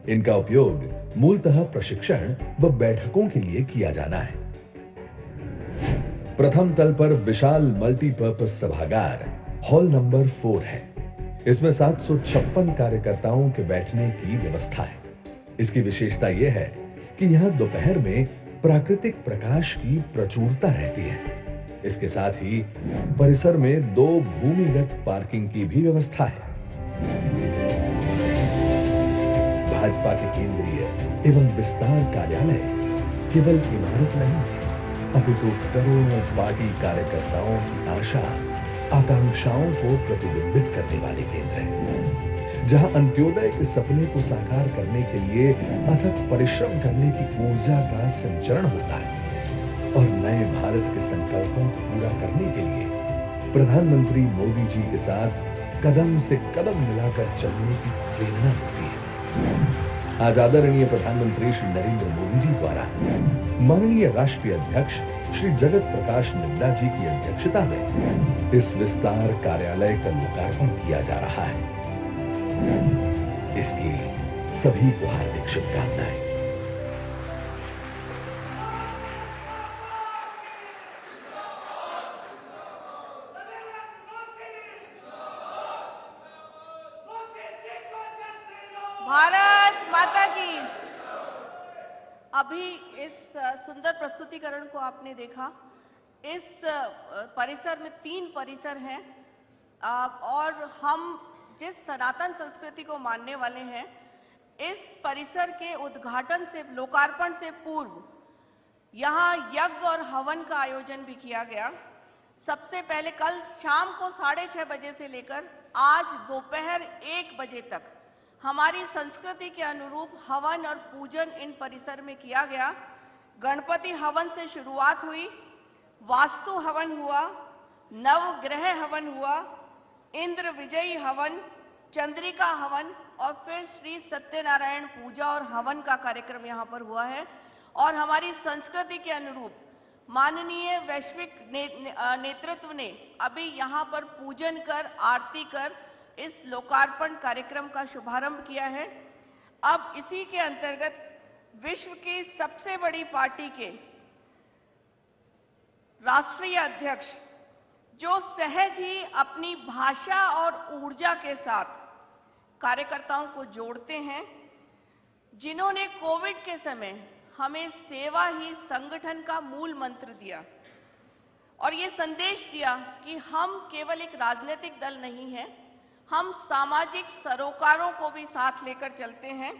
E: इनका उपयोग मूलतः प्रशिक्षण व बैठकों के लिए किया जाना है। प्रथम तल पर विशाल मल्टीपर्पज सभागार हॉल नंबर 4 है। इसमें 756 कार्यकर्ताओं के बैठने की व्यवस्था है। इसकी विशेषता यह है कि यहां दोपहर में प्राकृतिक प्रकाश की प्रचुरता रहती है। इसके साथ ही परिसर में 2 भूमिगत पार्किंग की भी व्यवस्था है। भाजपा के केंद्रीय एवं विस्तार कार्यालय केवल इमारत नहीं, अपितु करोड़ों पार्टी कार्यकर्ताओं की आशा आकांक्षाओं को प्रतिबिंबित करने वाले केंद्र है, जहां अंत्योदय के सपने को साकार करने के लिए अथक परिश्रम करने की ऊर्जा का संचरण होता है और नए भारत के संकल्पों को पूरा करने के लिए प्रधानमंत्री मोदी जी के साथ कदम से कदम मिलाकर चलने की प्रेरणा मिलती है। आज आदरणीय प्रधानमंत्री श्री नरेंद्र मोदी जी द्वारा माननीय राष्ट्रीय अध्यक्ष श्री जगत प्रकाश नड्डा जी की अध्यक्षता में इस विस्तार कार्यालय का लोकार्पण किया जा रहा है। इसकी सभी को हार्दिक शुभकामनाएं।
B: भारत माता की। अभी इस सुंदर प्रस्तुतिकरण को आपने देखा। इस परिसर में 3 परिसर हैं और हम जिस सनातन संस्कृति को मानने वाले हैं, इस परिसर के उद्घाटन से, लोकार्पण से पूर्व यहाँ यज्ञ और हवन का आयोजन भी किया गया। सबसे पहले कल शाम को 6:30 बजे से लेकर आज दोपहर 1 बजे तक हमारी संस्कृति के अनुरूप हवन और पूजन इन परिसर में किया गया। गणपति हवन से शुरुआत हुई, वास्तु हवन हुआ, नवग्रह हवन हुआ, इंद्र विजयी हवन, चंद्रिका हवन और फिर श्री सत्यनारायण पूजा और हवन का कार्यक्रम यहाँ पर हुआ है। और हमारी संस्कृति के अनुरूप माननीय वैश्विक नेतृत्व ने अभी यहाँ पर पूजन कर, आरती कर इस लोकार्पण कार्यक्रम का शुभारंभ किया है। अब इसी के अंतर्गत विश्व की सबसे बड़ी पार्टी के राष्ट्रीय अध्यक्ष जो सहज ही अपनी भाषा और ऊर्जा के साथ कार्यकर्ताओं को जोड़ते हैं, जिन्होंने कोविड के समय हमें सेवा ही संगठन का मूल मंत्र दिया और ये संदेश दिया कि हम केवल एक राजनीतिक दल नहीं है, हम सामाजिक सरोकारों को भी साथ लेकर चलते हैं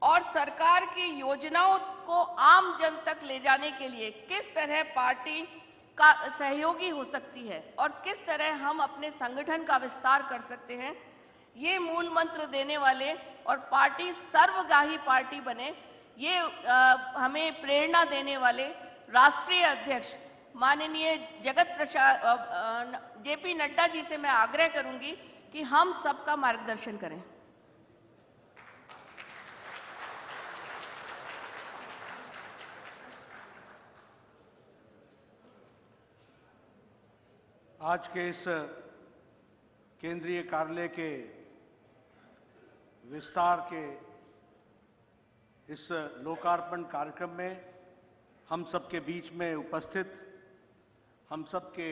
B: और सरकार की योजनाओं को आम जन तक ले जाने के लिए किस तरह पार्टी का सहयोगी हो सकती है और किस तरह हम अपने संगठन का विस्तार कर सकते हैं, ये मूल मंत्र देने वाले और पार्टी सर्वग्राही पार्टी बने, ये हमें प्रेरणा देने वाले राष्ट्रीय अध्यक्ष माननीय जेपी नड्डा जी से मैं आग्रह करूंगी कि हम सबका मार्गदर्शन करें।
F: आज के इस केंद्रीय कार्यालय के विस्तार के इस लोकार्पण कार्यक्रम में हम सबके बीच में उपस्थित हम सबके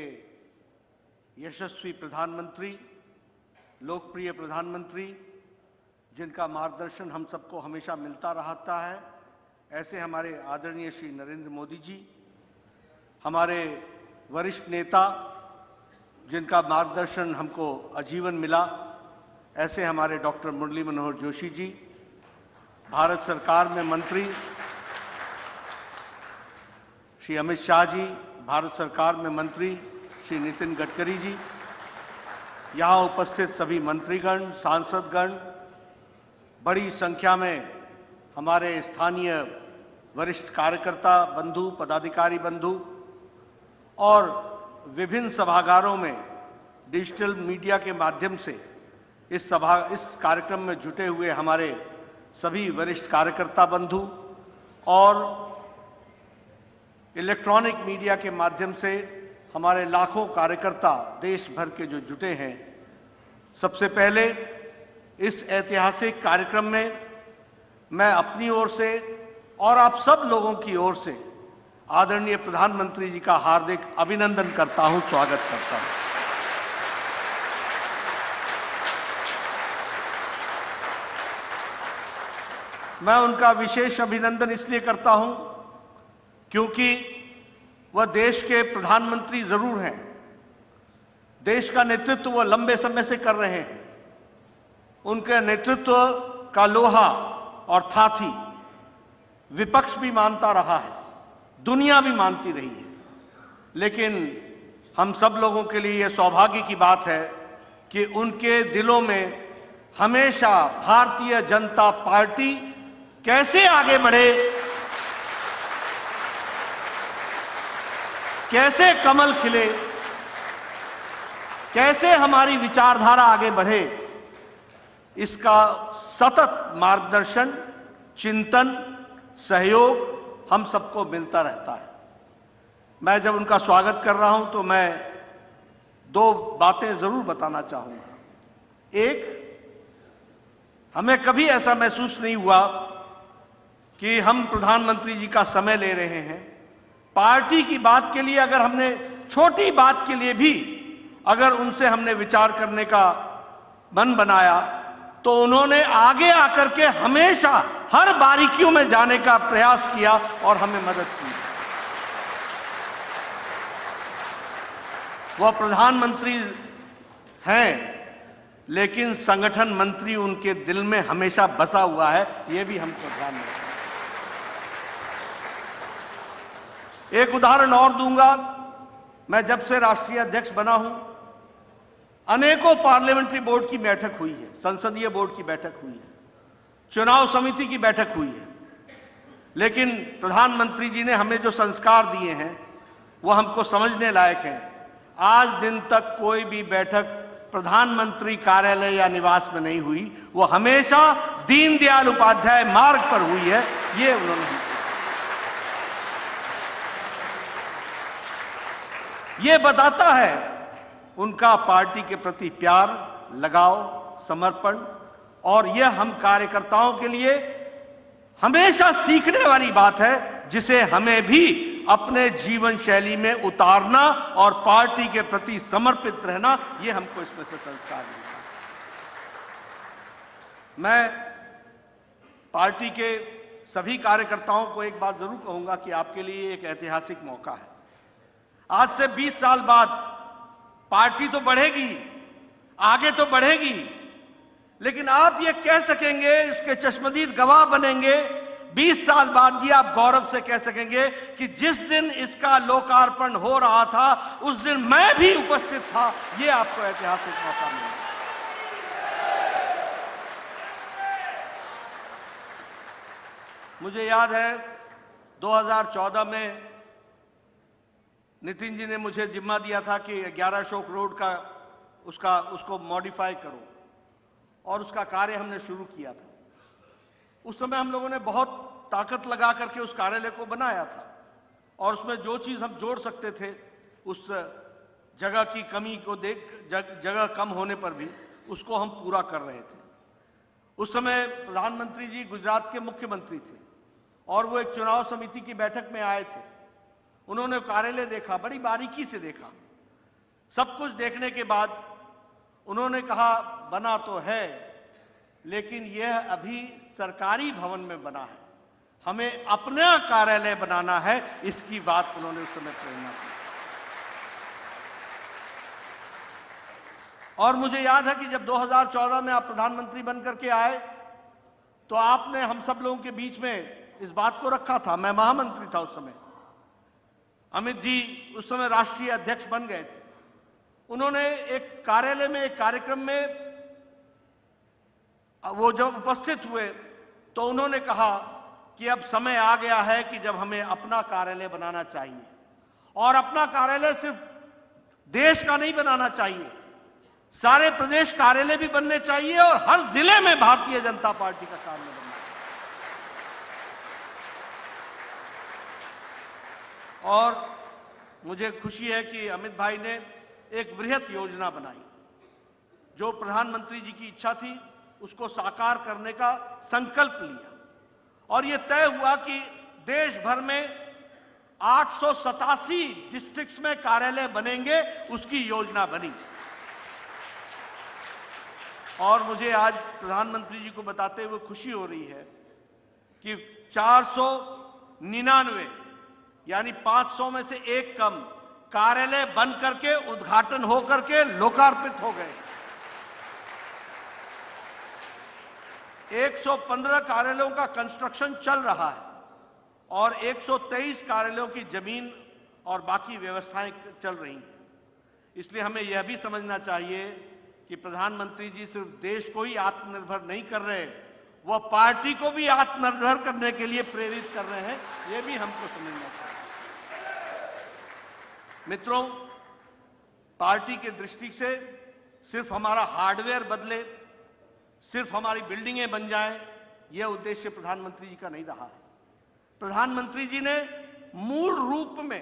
F: यशस्वी प्रधानमंत्री, लोकप्रिय प्रधानमंत्री, जिनका मार्गदर्शन हम सबको हमेशा मिलता रहता है, ऐसे हमारे आदरणीय श्री नरेंद्र मोदी जी, हमारे वरिष्ठ नेता जिनका मार्गदर्शन हमको आजीवन मिला, ऐसे हमारे डॉक्टर मुरली मनोहर जोशी जी, भारत सरकार में मंत्री श्री अमित शाह जी, भारत सरकार में मंत्री श्री नितिन गडकरी जी, यहाँ उपस्थित सभी मंत्रीगण, सांसदगण, बड़ी संख्या में हमारे स्थानीय वरिष्ठ कार्यकर्ता बंधु, पदाधिकारी बंधु और विभिन्न सभागारों में डिजिटल मीडिया के माध्यम से इस कार्यक्रम में जुटे हुए हमारे सभी वरिष्ठ कार्यकर्ता बंधु और इलेक्ट्रॉनिक मीडिया के माध्यम से हमारे लाखों कार्यकर्ता देश भर के जो जुटे हैं, सबसे पहले इस ऐतिहासिक कार्यक्रम में मैं अपनी ओर से और आप सब लोगों की ओर से आदरणीय प्रधानमंत्री जी का हार्दिक अभिनंदन करता हूं, स्वागत करता हूं। मैं उनका विशेष अभिनंदन इसलिए करता हूं क्योंकि वह देश के प्रधानमंत्री जरूर हैं, देश का नेतृत्व वो लंबे समय से कर रहे हैं। उनके नेतृत्व का लोहा और थाथी विपक्ष भी मानता रहा है, दुनिया भी मानती रही है, लेकिन हम सब लोगों के लिए यह सौभाग्य की बात है कि उनके दिलों में हमेशा भारतीय जनता पार्टी कैसे आगे बढ़े, कैसे कमल खिले, कैसे हमारी विचारधारा आगे बढ़े, इसका सतत मार्गदर्शन, चिंतन, सहयोग हम सबको मिलता रहता है। मैं जब उनका स्वागत कर रहा हूं तो मैं दो बातें जरूर बताना चाहूंगा। एक, हमें कभी ऐसा महसूस नहीं हुआ कि हम प्रधानमंत्री जी का समय ले रहे हैं। पार्टी की बात के लिए अगर हमने छोटी बात के लिए भी अगर उनसे हमने विचार करने का मन बनाया तो उन्होंने आगे आकर के हमेशा हर बारीकियों में जाने का प्रयास किया और हमें मदद की। वह प्रधानमंत्री हैं लेकिन संगठन मंत्री उनके दिल में हमेशा बसा हुआ है, यह भी हमको ध्यान रखना। एक उदाहरण और दूंगा। मैं जब से राष्ट्रीय अध्यक्ष बना हूं, अनेकों पार्लियामेंट्री बोर्ड की बैठक हुई है, संसदीय बोर्ड की बैठक हुई है, चुनाव समिति की बैठक हुई है, लेकिन प्रधानमंत्री जी ने हमें जो संस्कार दिए हैं वो हमको समझने लायक हैं। आज दिन तक कोई भी बैठक प्रधानमंत्री कार्यालय या निवास में नहीं हुई, वो हमेशा दीनदयाल उपाध्याय मार्ग पर हुई है। ये उन्होंने ये बताता है उनका पार्टी के प्रति प्यार, लगाव, समर्पण, और यह हम कार्यकर्ताओं के लिए हमेशा सीखने वाली बात है, जिसे हमें भी अपने जीवन शैली में उतारना और पार्टी के प्रति समर्पित रहना, यह हमको इसमें से संस्कार मिलता है। मैं पार्टी के सभी कार्यकर्ताओं को एक बात जरूर कहूंगा कि आपके लिए एक ऐतिहासिक मौका है। आज से 20 साल बाद पार्टी तो बढ़ेगी, आगे तो बढ़ेगी, लेकिन आप ये कह सकेंगे, इसके चश्मदीद गवाह बनेंगे, 20 साल बाद भी आप गौरव से कह सकेंगे कि जिस दिन इसका लोकार्पण हो रहा था उस दिन मैं भी उपस्थित था। ये आपको ऐतिहासिक मौका मिला। मुझे याद है 2014 में नितिन जी ने मुझे जिम्मा दिया था कि 11 अशोक रोड का उसको मॉडिफाई करो, और उसका कार्य हमने शुरू किया था। उस समय हम लोगों ने बहुत ताकत लगा करके उस कार्यालय को बनाया था, और उसमें जो चीज़ हम जोड़ सकते थे, उस जगह की कमी को देख, जगह कम होने पर भी उसको हम पूरा कर रहे थे। उस समय प्रधानमंत्री जी गुजरात के मुख्यमंत्री थे और वो एक चुनाव समिति की बैठक में आए थे। उन्होंने कार्यालय देखा, बड़ी बारीकी से देखा। सब कुछ देखने के बाद उन्होंने कहा, बना तो है लेकिन यह अभी सरकारी भवन में बना है, हमें अपना कार्यालय बनाना है। इसकी बात उन्होंने उस समय प्रेरणा दी। और मुझे याद है कि जब 2014 में आप प्रधानमंत्री बनकर के आए तो आपने हम सब लोगों के बीच में इस बात को रखा था। मैं महामंत्री था उस समय, अमित जी उस समय राष्ट्रीय अध्यक्ष बन गए थे। उन्होंने एक कार्यालय में, एक कार्यक्रम में वो जब उपस्थित हुए तो उन्होंने कहा कि अब समय आ गया है कि जब हमें अपना कार्यालय बनाना चाहिए, और अपना कार्यालय सिर्फ देश का नहीं बनाना चाहिए, सारे प्रदेश कार्यालय भी बनने चाहिए और हर जिले में भारतीय जनता पार्टी का कार्यालय बनना चाहिए। और मुझे खुशी है कि अमित भाई ने एक वृहत योजना बनाई, जो प्रधानमंत्री जी की इच्छा थी उसको साकार करने का संकल्प लिया, और यह तय हुआ कि देश भर में 887 डिस्ट्रिक्ट्स में कार्यालय बनेंगे, उसकी योजना बनी। और मुझे आज प्रधानमंत्री जी को बताते हुए खुशी हो रही है कि 499 यानी 500 में से एक कम कार्यालय बन करके, उद्घाटन हो करके लोकार्पित हो गए। 115 कार्यालयों का कंस्ट्रक्शन चल रहा है और 123 कार्यालयों की जमीन और बाकी व्यवस्थाएं चल रही हैं। इसलिए हमें यह भी समझना चाहिए कि प्रधानमंत्री जी सिर्फ देश को ही आत्मनिर्भर नहीं कर रहे, वह पार्टी को भी आत्मनिर्भर करने के लिए प्रेरित कर रहे हैं। यह भी हमको समझना चाहिए। मित्रों, पार्टी के दृष्टि से सिर्फ हमारा हार्डवेयर बदले, सिर्फ हमारी बिल्डिंगें बन जाएं, यह उद्देश्य प्रधानमंत्री जी का नहीं रहा है। प्रधानमंत्री जी ने मूल रूप में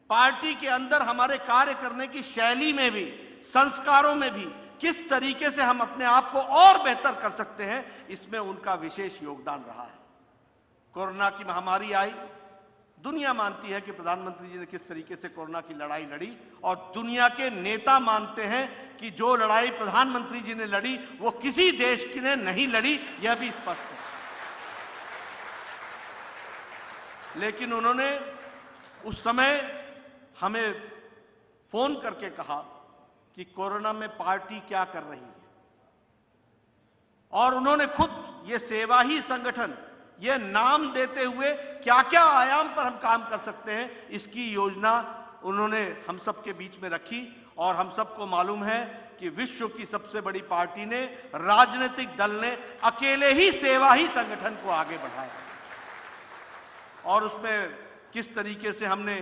F: पार्टी के अंदर हमारे कार्य करने की शैली में भी, संस्कारों में भी किस तरीके से हम अपने आप को और बेहतर कर सकते हैं, इसमें उनका विशेष योगदान रहा है। कोरोना की महामारी आई, दुनिया मानती है कि प्रधानमंत्री जी ने किस तरीके से कोरोना की लड़ाई लड़ी, और दुनिया के नेता मानते हैं कि जो लड़ाई प्रधानमंत्री जी ने लड़ी वो किसी देश की ने नहीं लड़ी, यह भी स्पष्ट है। लेकिन उन्होंने उस समय हमें फोन करके कहा कि कोरोना में पार्टी क्या कर रही है, और उन्होंने खुद ये सेवा ही संगठन, ये नाम देते हुए क्या क्या आयाम पर हम काम कर सकते हैं, इसकी योजना उन्होंने हम सबके बीच में रखी। और हम सबको मालूम है कि विश्व की सबसे बड़ी पार्टी ने, राजनीतिक दल ने अकेले ही सेवा ही संगठन को आगे बढ़ाया, और उसमें किस तरीके से हमने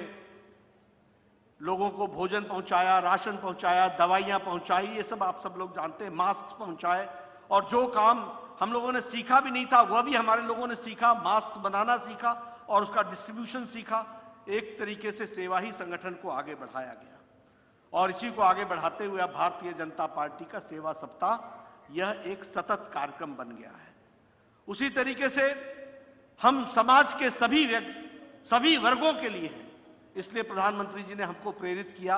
F: लोगों को भोजन पहुंचाया, राशन पहुंचाया, दवाइयां पहुंचाई, ये सब आप सब लोग जानते हैं, मास्क पहुंचाए। और जो काम हम लोगों ने सीखा भी नहीं था वह भी हमारे लोगों ने सीखा, मास्क बनाना सीखा और उसका डिस्ट्रीब्यूशन सीखा। एक तरीके से सेवा ही संगठन को आगे बढ़ाया गया, और इसी को आगे बढ़ाते हुए अब भारतीय जनता पार्टी का सेवा सप्ताह यह एक सतत कार्यक्रम बन गया है। उसी तरीके से हम समाज के सभी वर्गों के लिए हैं। इसलिए प्रधानमंत्री जी ने हमको प्रेरित किया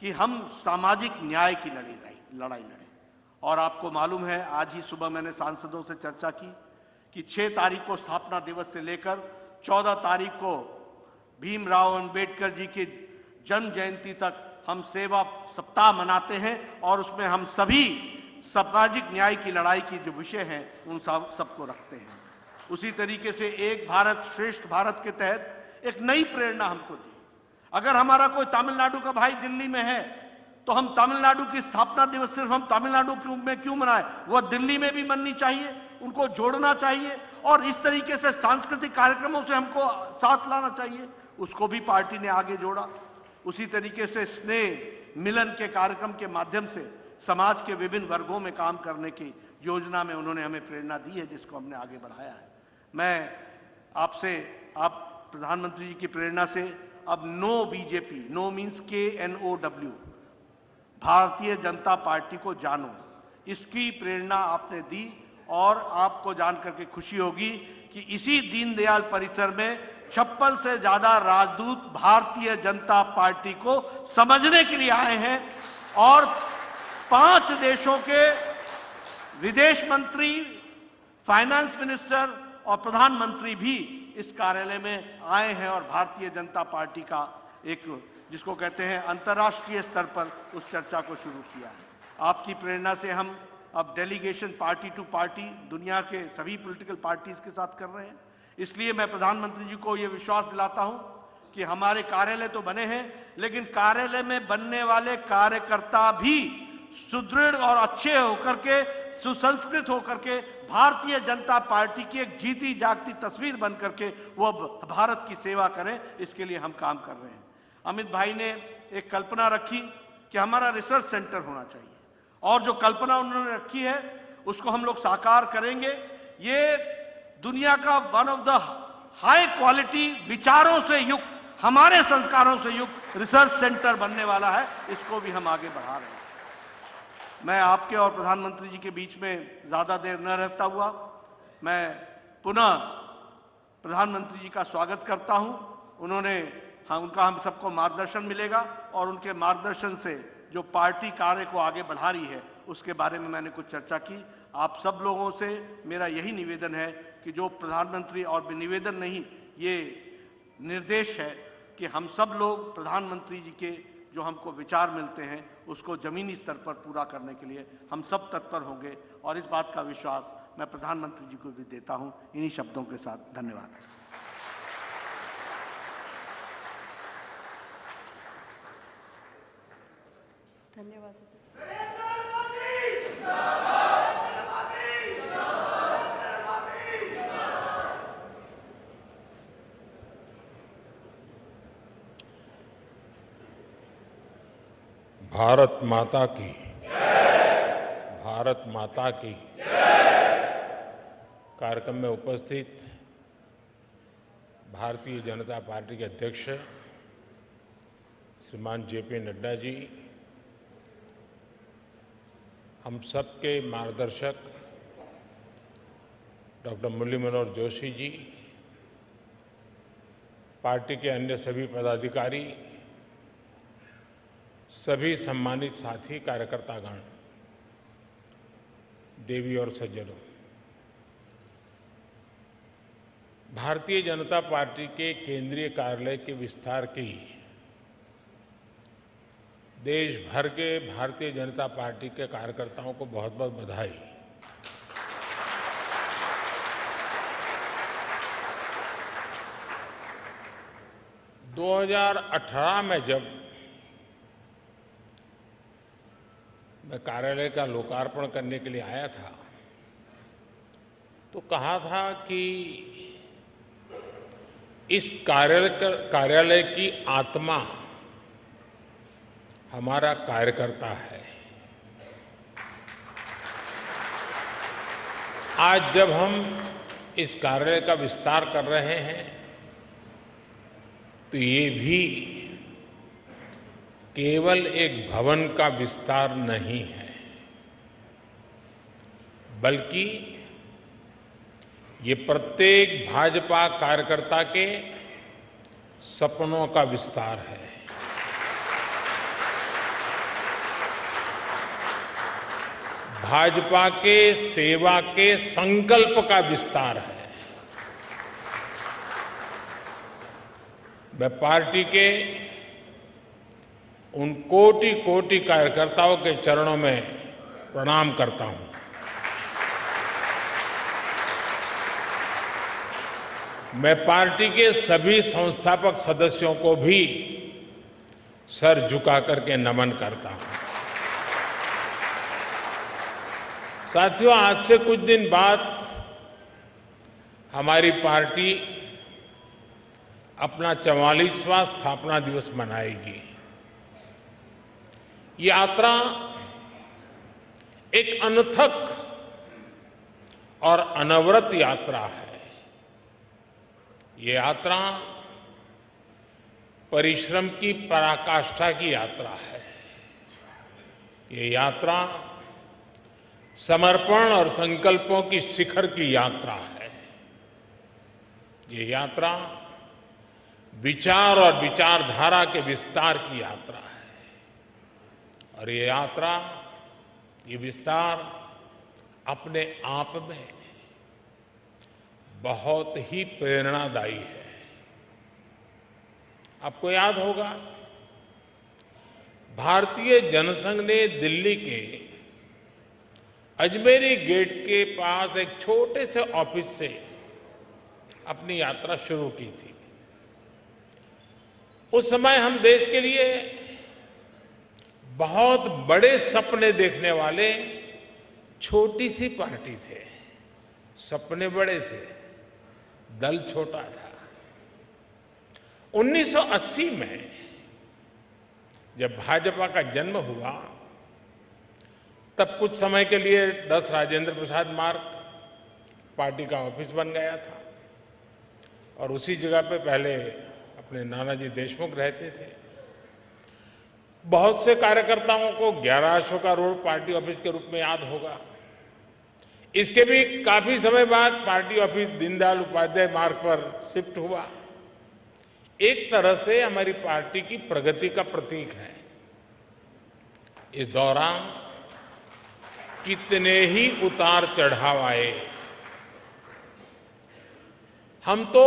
F: कि हम सामाजिक न्याय की लड़ाई लड़ें। और आपको मालूम है, आज ही सुबह मैंने सांसदों से चर्चा की कि 6 तारीख को स्थापना दिवस से लेकर 14 तारीख को भीमराव अंबेडकर जी की जन्म जयंती तक हम सेवा सप्ताह मनाते हैं, और उसमें हम सभी सामाजिक न्याय की लड़ाई की जो विषय हैं उन सबको रखते हैं। उसी तरीके से एक भारत श्रेष्ठ भारत के तहत एक नई प्रेरणा हमको दी। अगर हमारा कोई तमिलनाडु का भाई दिल्ली में है तो हम तमिलनाडु की स्थापना दिवस सिर्फ हम तमिलनाडु में क्यों मनाएं, वह दिल्ली में भी मननी चाहिए, उनको जोड़ना चाहिए, और इस तरीके से सांस्कृतिक कार्यक्रमों से हमको साथ लाना चाहिए। उसको भी पार्टी ने आगे जोड़ा। उसी तरीके से स्नेह मिलन के कार्यक्रम के माध्यम से समाज के विभिन्न वर्गों में काम करने की योजना में उन्होंने हमें प्रेरणा दी है, जिसको हमने आगे बढ़ाया है। मैं आपसे, आप प्रधानमंत्री जी की प्रेरणा से अब no BJP, no means KNOW, Bharatiya जनता पार्टी को जानो, इसकी प्रेरणा आपने दी। और आपको जानकर के खुशी होगी कि इसी दीनदयाल परिसर में 56 से ज्यादा राजदूत भारतीय जनता पार्टी को समझने के लिए आए हैं, और 5 देशों के विदेश मंत्री, फाइनेंस मिनिस्टर और प्रधानमंत्री भी इस कार्यालय में आए हैं, और भारतीय जनता पार्टी का एक, जिसको कहते हैं अंतर्राष्ट्रीय स्तर पर, उस चर्चा को शुरू किया है। आपकी प्रेरणा से हम अब डेलीगेशन पार्टी टू पार्टी दुनिया के सभी पॉलिटिकल पार्टीज के साथ कर रहे हैं। इसलिए मैं प्रधानमंत्री जी को यह विश्वास दिलाता हूं कि हमारे कार्यालय तो बने हैं, लेकिन कार्यालय में बनने वाले कार्यकर्ता भी सुदृढ़ और अच्छे होकर के, सुसंस्कृत होकर के, भारतीय जनता पार्टी की एक जीती जागती तस्वीर बन करके वो भारत की सेवा करें, इसके लिए हम काम कर रहे हैं। अमित भाई ने एक कल्पना रखी कि हमारा रिसर्च सेंटर होना चाहिए, और जो कल्पना उन्होंने रखी है उसको हम लोग साकार करेंगे। ये दुनिया का one of the high quality विचारों से युक्त, हमारे संस्कारों से युक्त रिसर्च सेंटर बनने वाला है, इसको भी हम आगे बढ़ा रहे हैं। मैं आपके और प्रधानमंत्री जी के बीच में ज्यादा देर न रहता हुआ मैं पुनः प्रधानमंत्री जी का स्वागत करता हूं, उनका हम सबको मार्गदर्शन मिलेगा और उनके मार्गदर्शन से जो पार्टी कार्य को आगे बढ़ा रही है उसके बारे में मैंने कुछ चर्चा की। आप सब लोगों से मेरा यही निवेदन है कि जो प्रधानमंत्री, और निवेदन नहीं, ये निर्देश है कि हम सब लोग प्रधानमंत्री जी के जो हमको विचार मिलते हैं उसको जमीनी स्तर पर पूरा करने के लिए हम सब तत्पर होंगे, और इस बात का विश्वास मैं प्रधानमंत्री जी को भी देता हूं। इन्हीं शब्दों के साथ धन्यवाद।
B: धन्यवाद।
G: भारत माता की, भारत माता की। कार्यक्रम में उपस्थित भारतीय जनता पार्टी के अध्यक्ष श्रीमान जेपी नड्डा जी, हम सबके मार्गदर्शक डॉक्टर मुरली मनोहर जोशी जी, पार्टी के अन्य सभी पदाधिकारी, सभी सम्मानित साथी कार्यकर्तागण, देवी और सज्जनों, भारतीय जनता पार्टी के केंद्रीय कार्यालय के विस्तार की देश भर के भारतीय जनता पार्टी के कार्यकर्ताओं को बहुत बहुत बधाई। दो 2018 में जब मैं कार्यालय का लोकार्पण करने के लिए आया था तो कहा था कि इस कार्यालय की आत्मा हमारा कार्यकर्ता है। आज जब हम इस कार्यालय का विस्तार कर रहे हैं तो ये भी केवल एक भवन का विस्तार नहीं है, बल्कि ये प्रत्येक भाजपा कार्यकर्ता के सपनों का विस्तार है। भाजपा के सेवा के संकल्प का विस्तार है। मैं पार्टी के उन कोटि कोटि कार्यकर्ताओं के चरणों में प्रणाम करता हूं। मैं पार्टी के सभी संस्थापक सदस्यों को भी सर झुका करके नमन करता हूं। साथियों, आज से कुछ दिन बाद हमारी पार्टी अपना 44वां स्थापना दिवस मनाएगी। यात्रा एक अनथक और अनवरत यात्रा है। ये यात्रा परिश्रम की पराकाष्ठा की यात्रा है। ये यात्रा समर्पण और संकल्पों की शिखर की यात्रा है। ये यात्रा विचार और विचारधारा के विस्तार की यात्रा है। और ये यात्रा, ये विस्तार अपने आप में बहुत ही प्रेरणादायी है। आपको याद होगा, भारतीय जनसंघ ने दिल्ली के अजमेरी गेट के पास एक छोटे से ऑफिस से अपनी यात्रा शुरू की थी। उस समय हम देश के लिए बहुत बड़े सपने देखने वाले छोटी सी पार्टी थे। सपने बड़े थे, दल छोटा था। 1980 में जब भाजपा का जन्म हुआ तब कुछ समय के लिए 10 राजेंद्र प्रसाद मार्ग पार्टी का ऑफिस बन गया था और उसी जगह पे पहले अपने नानाजी देशमुख रहते थे। बहुत से कार्यकर्ताओं को 11 अशोका रोड पार्टी ऑफिस के रूप में याद होगा। इसके भी काफी समय बाद पार्टी ऑफिस दीनदयाल उपाध्याय मार्ग पर शिफ्ट हुआ। एक तरह से हमारी पार्टी की प्रगति का प्रतीक है। इस दौरान कितने ही उतार चढ़ाव आए, हम तो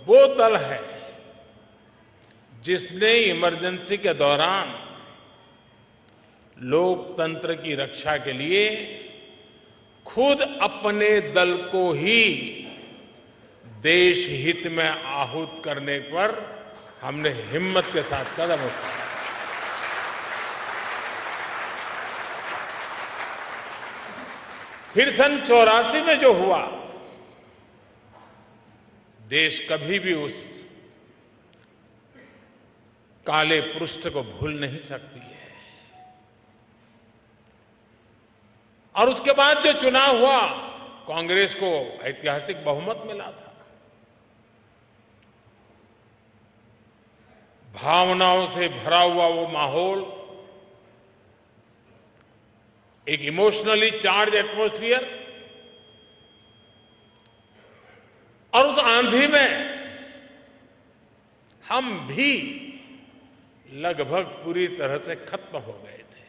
G: वो दल है जिसने इमरजेंसी के दौरान लोकतंत्र की रक्षा के लिए खुद अपने दल को ही देश हित में आहूत करने पर हमने हिम्मत के साथ कदम उठाया। फिर सन 84 में जो हुआ, देश कभी भी उस काले पृष्ठ को भूल नहीं सकती है। और उसके बाद जो चुनाव हुआ, कांग्रेस को ऐतिहासिक बहुमत मिला था। भावनाओं से भरा हुआ वो माहौल, एक इमोशनली चार्ज एटमॉस्फियर, और उस आंधी में हम भी लगभग पूरी तरह से खत्म हो गए थे,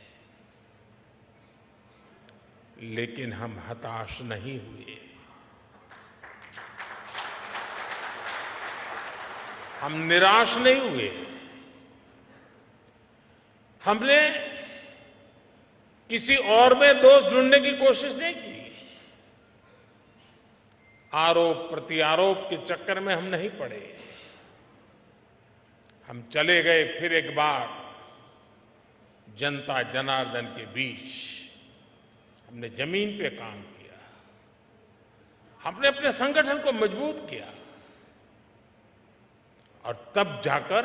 G: लेकिन हम हताश नहीं हुए। हम निराश नहीं हुए। हमने किसी और में दोष ढूंढने की कोशिश नहीं की। आरोप प्रत्यारोप के चक्कर में हम नहीं पड़े। हम चले गए फिर एक बार जनता जनार्दन के बीच। हमने जमीन पे काम किया, हमने अपने संगठन को मजबूत किया, और तब जाकर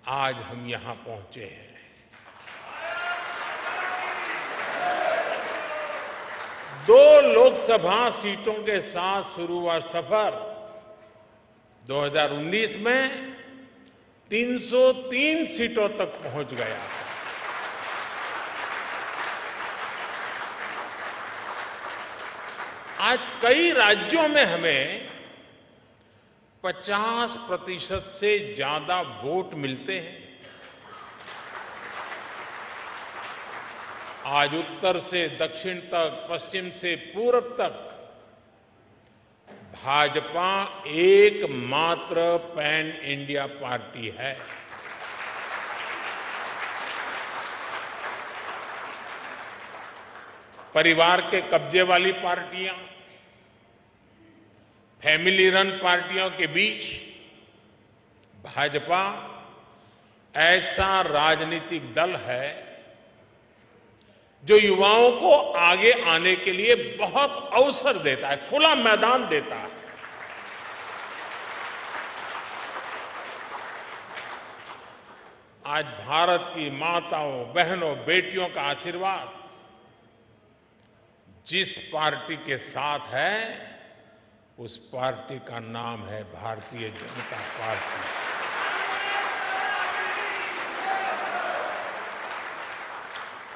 G: आज हम यहां पहुंचे हैं। दो लोकसभा सीटों के साथ शुरू हुआ सफर 2019 में 303 सीटों तक पहुंच गया। आज कई राज्यों में हमें 50% से ज्यादा वोट मिलते हैं। आज उत्तर से दक्षिण तक, पश्चिम से पूरब तक भाजपा एकमात्र पैन इंडिया पार्टी है। परिवार के कब्जे वाली पार्टियां, फैमिली रन पार्टियों के बीच भाजपा ऐसा राजनीतिक दल है जो युवाओं को आगे आने के लिए बहुत अवसर देता है, खुला मैदान देता है। आज भारत की माताओं, बहनों, बेटियों का आशीर्वाद जिस पार्टी के साथ है, उस पार्टी का नाम है भारतीय जनता पार्टी।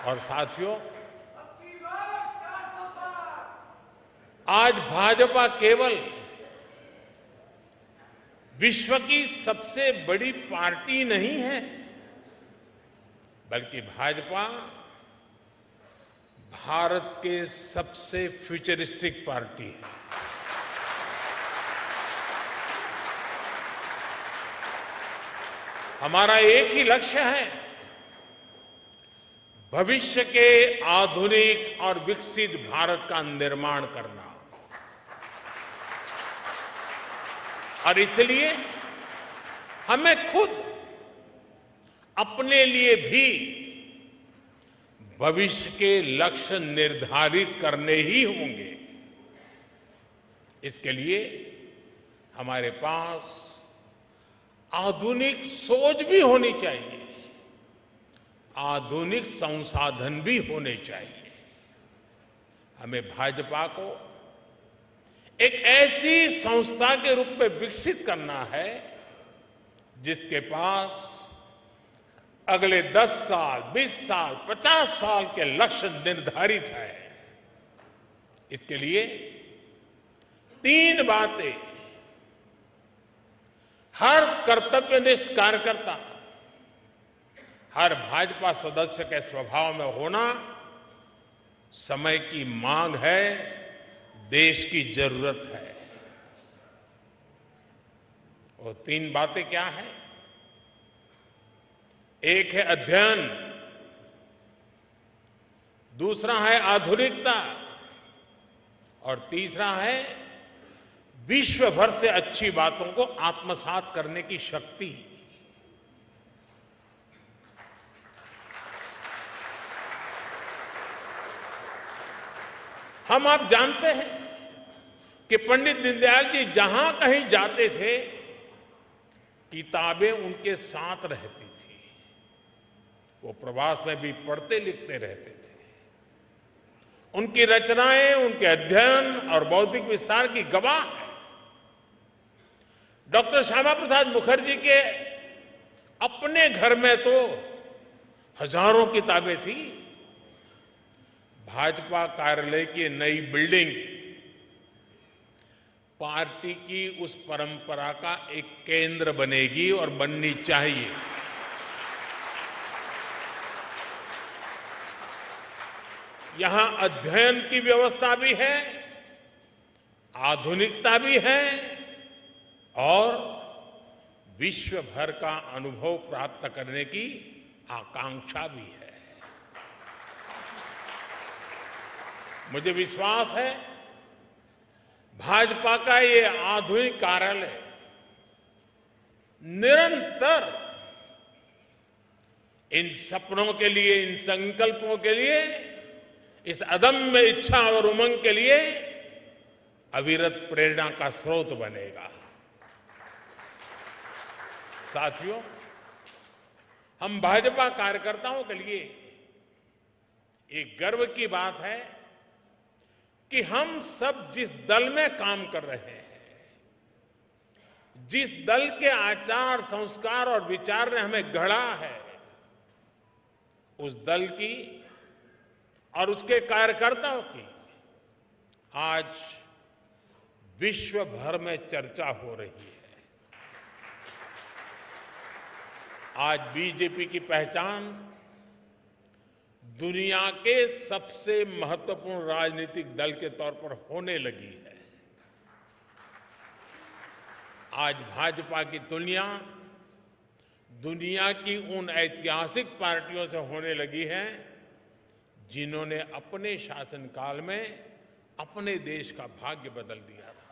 G: और साथियों, आज भाजपा केवल विश्व की सबसे बड़ी पार्टी नहीं है, बल्कि भाजपा भारत के सबसे फ्यूचरिस्टिक पार्टी है। हमारा एक ही लक्ष्य है, भविष्य के आधुनिक और विकसित भारत का निर्माण करना। और इसलिए हमें खुद अपने लिए भी भविष्य के लक्ष्य निर्धारित करने ही होंगे। इसके लिए हमारे पास आधुनिक सोच भी होनी चाहिए, आधुनिक संसाधन भी होने चाहिए। हमें भाजपा को एक ऐसी संस्था के रूप में विकसित करना है जिसके पास अगले 10 साल, 20 साल, 50 साल के लक्ष्य निर्धारित है। इसके लिए 3 बातें हर कर्तव्यनिष्ठ कार्यकर्ता, हर भाजपा सदस्य के स्वभाव में होना समय की मांग है, देश की जरूरत है। वो 3 बातें क्या है? एक है अध्ययन, दूसरा है आधुनिकता और तीसरा है विश्व भर से अच्छी बातों को आत्मसात करने की शक्ति। हम आप जानते हैं कि पंडित दीनदयाल जी जहां कहीं जाते थे, किताबें उनके साथ रहती थी। वो प्रवास में भी पढ़ते लिखते रहते थे। उनकी रचनाएं, उनके अध्ययन और बौद्धिक विस्तार की गवाह है। डॉक्टर श्यामा प्रसाद मुखर्जी के अपने घर में तो हजारों किताबें थी। भाजपा कार्यालय की नई बिल्डिंग पार्टी की उस परंपरा का एक केंद्र बनेगी और बननी चाहिए। यहां अध्ययन की व्यवस्था भी है, आधुनिकता भी है और विश्व भर का अनुभव प्राप्त करने की आकांक्षा भी है। मुझे विश्वास है भाजपा का ये आधुनिक कार्यालय निरंतर इन सपनों के लिए, इन संकल्पों के लिए, इस अदम्य इच्छा और उमंग के लिए अविरत प्रेरणा का स्रोत बनेगा। साथियों, हम भाजपा कार्यकर्ताओं के लिए एक गर्व की बात है कि हम सब जिस दल में काम कर रहे हैं, जिस दल के आचार, संस्कार और विचार ने हमें गढ़ा है, उस दल की और उसके कार्यकर्ताओं की आज विश्व भर में चर्चा हो रही है। आज बीजेपी की पहचान दुनिया के सबसे महत्वपूर्ण राजनीतिक दल के तौर पर होने लगी है। आज भाजपा की तुलना दुनिया की उन ऐतिहासिक पार्टियों से होने लगी है जिन्होंने अपने शासनकाल में अपने देश का भाग्य बदल दिया था।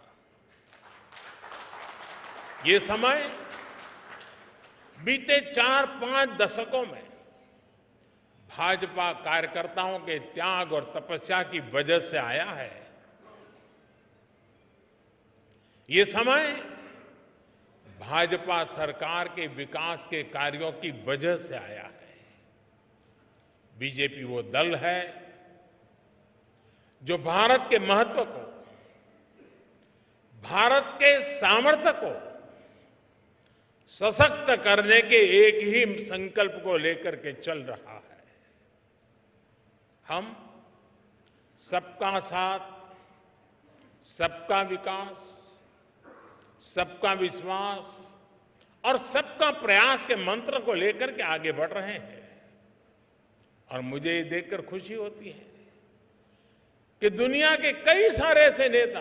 G: ये समय बीते 4-5 दशकों में भाजपा कार्यकर्ताओं के त्याग और तपस्या की वजह से आया है। ये समय भाजपा सरकार के विकास के कार्यों की वजह से आया है। बीजेपी वो दल है जो भारत के महत्व को, भारत के सामर्थ्य को सशक्त करने के एक ही संकल्प को लेकर के चल रहा है। हम सबका साथ, सबका विकास, सबका विश्वास और सबका प्रयास के मंत्र को लेकर के आगे बढ़ रहे हैं। और मुझे ये देखकर खुशी होती है कि दुनिया के कई सारे ऐसे नेता,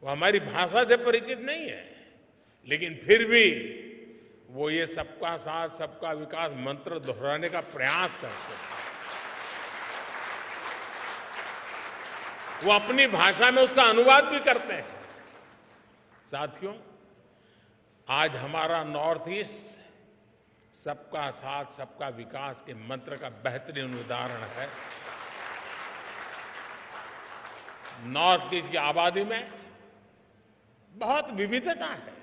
G: वो हमारी भाषा से परिचित नहीं है, लेकिन फिर भी वो ये सबका साथ, सबका विकास मंत्र दोहराने का प्रयास करते हैं। वो अपनी भाषा में उसका अनुवाद भी करते हैं। साथियों, आज हमारा नॉर्थ ईस्ट सबका साथ, सबका विकास के मंत्र का बेहतरीन उदाहरण है। नॉर्थ ईस्ट की आबादी में बहुत विविधता है।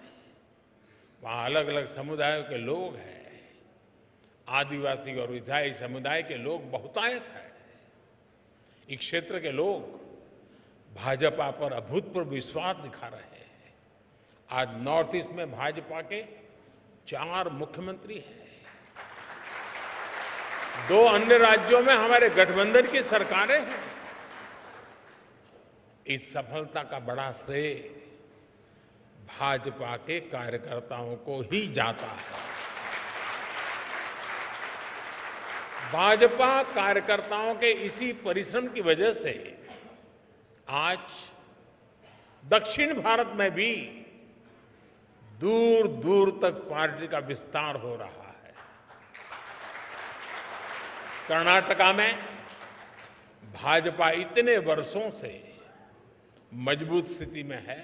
G: वहां अलग अलग समुदायों के लोग हैं। आदिवासी और विधायी समुदाय के लोग बहुतायत हैं। इस क्षेत्र के लोग भाजपा पर अभूतपूर्व विश्वास दिखा रहे हैं। आज नॉर्थ ईस्ट में भाजपा के 4 मुख्यमंत्री हैं। 2 अन्य राज्यों में हमारे गठबंधन की सरकारें हैं। इस सफलता का बड़ा श्रेय भाजपा के कार्यकर्ताओं को ही जाता है। भाजपा कार्यकर्ताओं के इसी परिश्रम की वजह से आज दक्षिण भारत में भी दूर दूर तक पार्टी का विस्तार हो रहा है। कर्नाटका में भाजपा इतने वर्षों से मजबूत स्थिति में है।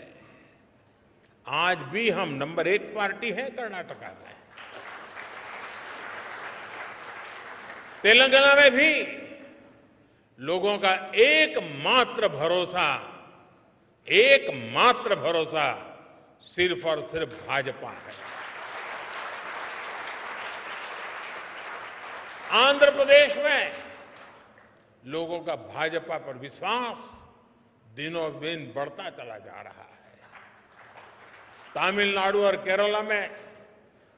G: आज भी हम नंबर 1 पार्टी है कर्नाटका में। तेलंगाना में भी लोगों का एकमात्र भरोसा सिर्फ और सिर्फ भाजपा है। आंध्र प्रदेश में लोगों का भाजपा पर विश्वास दिनों दिन बढ़ता चला जा रहा है। तमिलनाडु और केरला में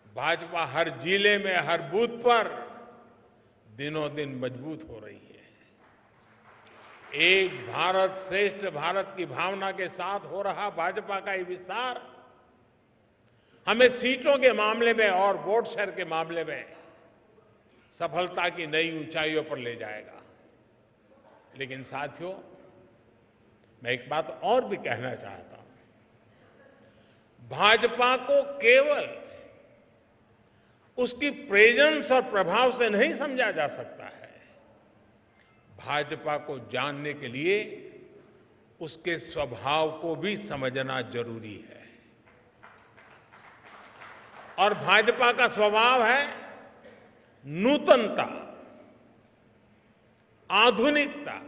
G: भाजपा हर जिले में, हर बूथ पर दिनों दिन मजबूत हो रही है। एक भारत श्रेष्ठ भारत की भावना के साथ हो रहा भाजपा का ये विस्तार हमें सीटों के मामले में और वोट शेयर के मामले में सफलता की नई ऊंचाइयों पर ले जाएगा। लेकिन साथियों, मैं एक बात और भी कहना चाहता हूं। भाजपा को केवल उसकी प्रेजेंस और प्रभाव से नहीं समझा जा सकता है। भाजपा को जानने के लिए उसके स्वभाव को भी समझना जरूरी है। और भाजपा का स्वभाव है नूतनता, आधुनिकता।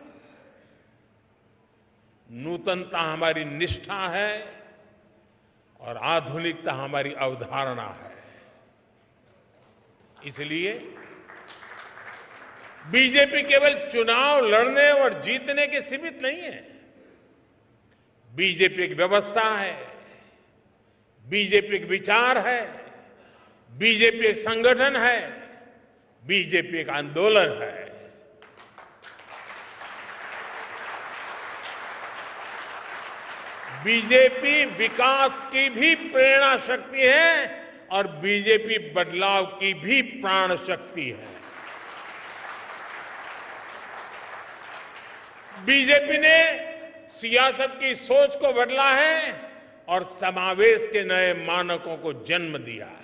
G: नूतनता हमारी निष्ठा है और आधुनिकता हमारी अवधारणा है। इसलिए बीजेपी केवल चुनाव लड़ने और जीतने के सीमित नहीं है। बीजेपी एक व्यवस्था है, बीजेपी एक विचार है, बीजेपी एक संगठन है, बीजेपी एक आंदोलन है। बीजेपी विकास की भी प्रेरणा शक्ति है और बीजेपी बदलाव की भी प्राण शक्ति है। बीजेपी ने सियासत की सोच को बदला है और समावेश के नए मानकों को जन्म दिया है।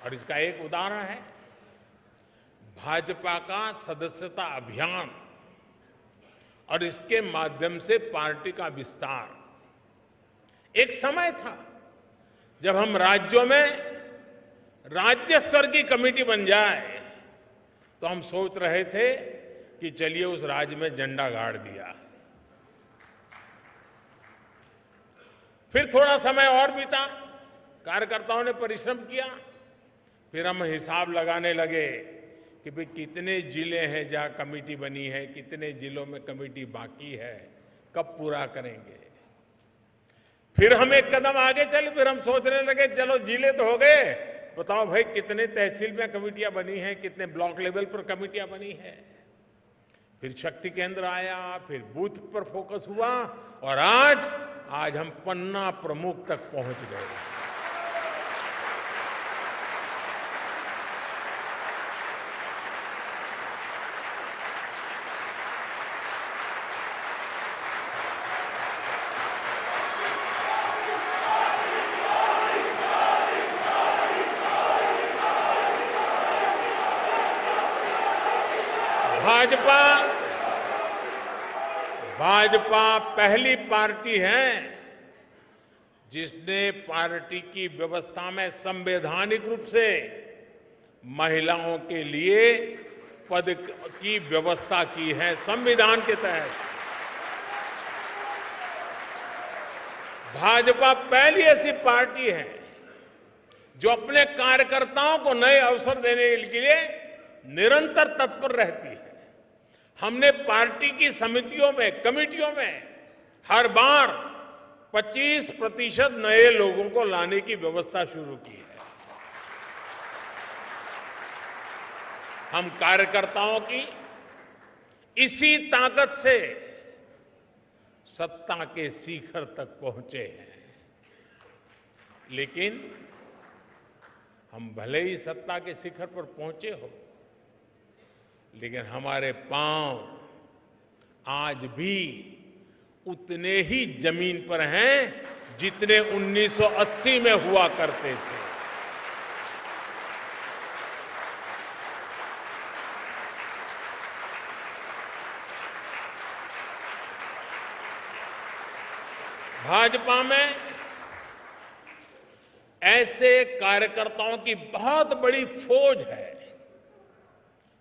G: और इसका एक उदाहरण है भाजपा का सदस्यता अभियान और इसके माध्यम से पार्टी का विस्तार। एक समय था जब हम राज्यों में राज्य स्तर की कमेटी बन जाए तो हम सोच रहे थे कि चलिए उस राज्य में झंडा गाड़ दिया। फिर थोड़ा समय और बीता, कार्यकर्ताओं ने परिश्रम किया, फिर हम हिसाब लगाने लगे कि भाई कितने जिले हैं जहां कमेटी बनी है, कितने जिलों में कमेटी बाकी है, कब पूरा करेंगे। फिर हम एक कदम आगे चले, फिर हम सोचने लगे चलो जिले तो हो गए, बताओ भाई कितने तहसील में कमेटियां बनी हैं, कितने ब्लॉक लेवल पर कमेटियां बनी है। फिर शक्ति केंद्र आया, फिर बूथ पर फोकस हुआ और आज हम पन्ना प्रमुख तक पहुंच गए। भाजपा पहली पार्टी है जिसने पार्टी की व्यवस्था में संवैधानिक रूप से महिलाओं के लिए पद की व्यवस्था की है। संविधान के तहत भाजपा पहली ऐसी पार्टी है जो अपने कार्यकर्ताओं को नए अवसर देने के लिए निरंतर तत्पर रहती है। हमने पार्टी की समितियों में, कमेटियों में हर बार 25% नए लोगों को लाने की व्यवस्था शुरू की है। हम कार्यकर्ताओं की इसी ताकत से सत्ता के शिखर तक पहुंचे हैं। लेकिन हम भले ही सत्ता के शिखर पर पहुंचे हो, लेकिन हमारे पांव आज भी उतने ही जमीन पर हैं जितने 1980 में हुआ करते थे। भाजपा में ऐसे कार्यकर्ताओं की बहुत बड़ी फौज है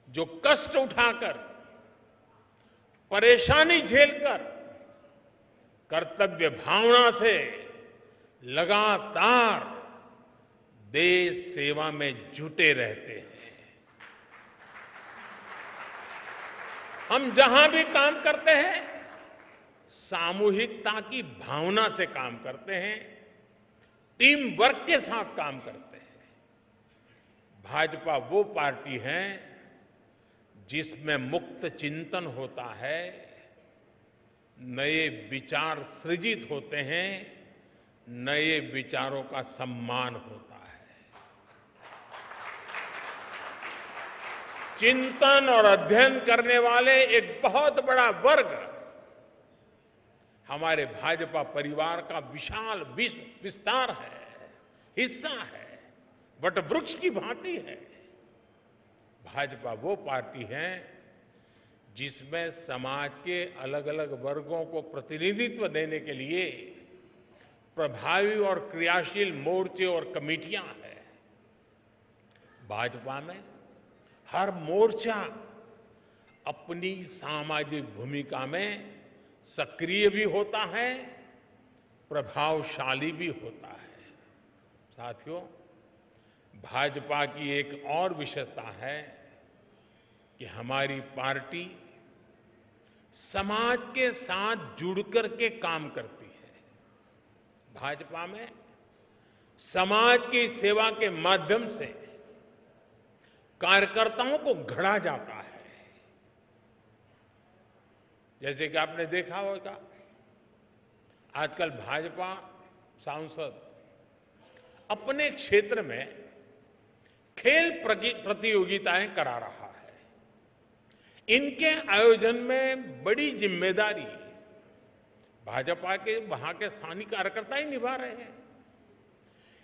G: जो कष्ट उठाकर, परेशानी झेलकर, कर्तव्य भावना से लगातार देश सेवा में जुटे रहते हैं। हम जहां भी काम करते हैं सामूहिकता की भावना से काम करते हैं, टीम वर्क के साथ काम करते हैं। भाजपा वो पार्टी है जिसमें मुक्त चिंतन होता है, नए विचार सृजित होते हैं, नए विचारों का सम्मान होता है। चिंतन और अध्ययन करने वाले एक बहुत बड़ा वर्ग हमारे भाजपा परिवार का विशाल विस्तार है, हिस्सा है, वटवृक्ष की भांति है। भाजपा वो पार्टी है जिसमें समाज के अलग अलग वर्गों को प्रतिनिधित्व देने के लिए प्रभावी और क्रियाशील मोर्चे और कमेटियां हैं। भाजपा में हर मोर्चा अपनी सामाजिक भूमिका में सक्रिय भी होता है, प्रभावशाली भी होता है। साथियों, भाजपा की एक और विशेषता है कि हमारी पार्टी समाज के साथ जुड़कर के काम करती है। भाजपा में समाज की सेवा के माध्यम से कार्यकर्ताओं को गढ़ा जाता है। जैसे कि आपने देखा होगा, आजकल भाजपा सांसद अपने क्षेत्र में खेल प्रतियोगिताएं करा रहा है। इनके आयोजन में बड़ी जिम्मेदारी भाजपा के वहां के स्थानीय कार्यकर्ता ही निभा रहे हैं।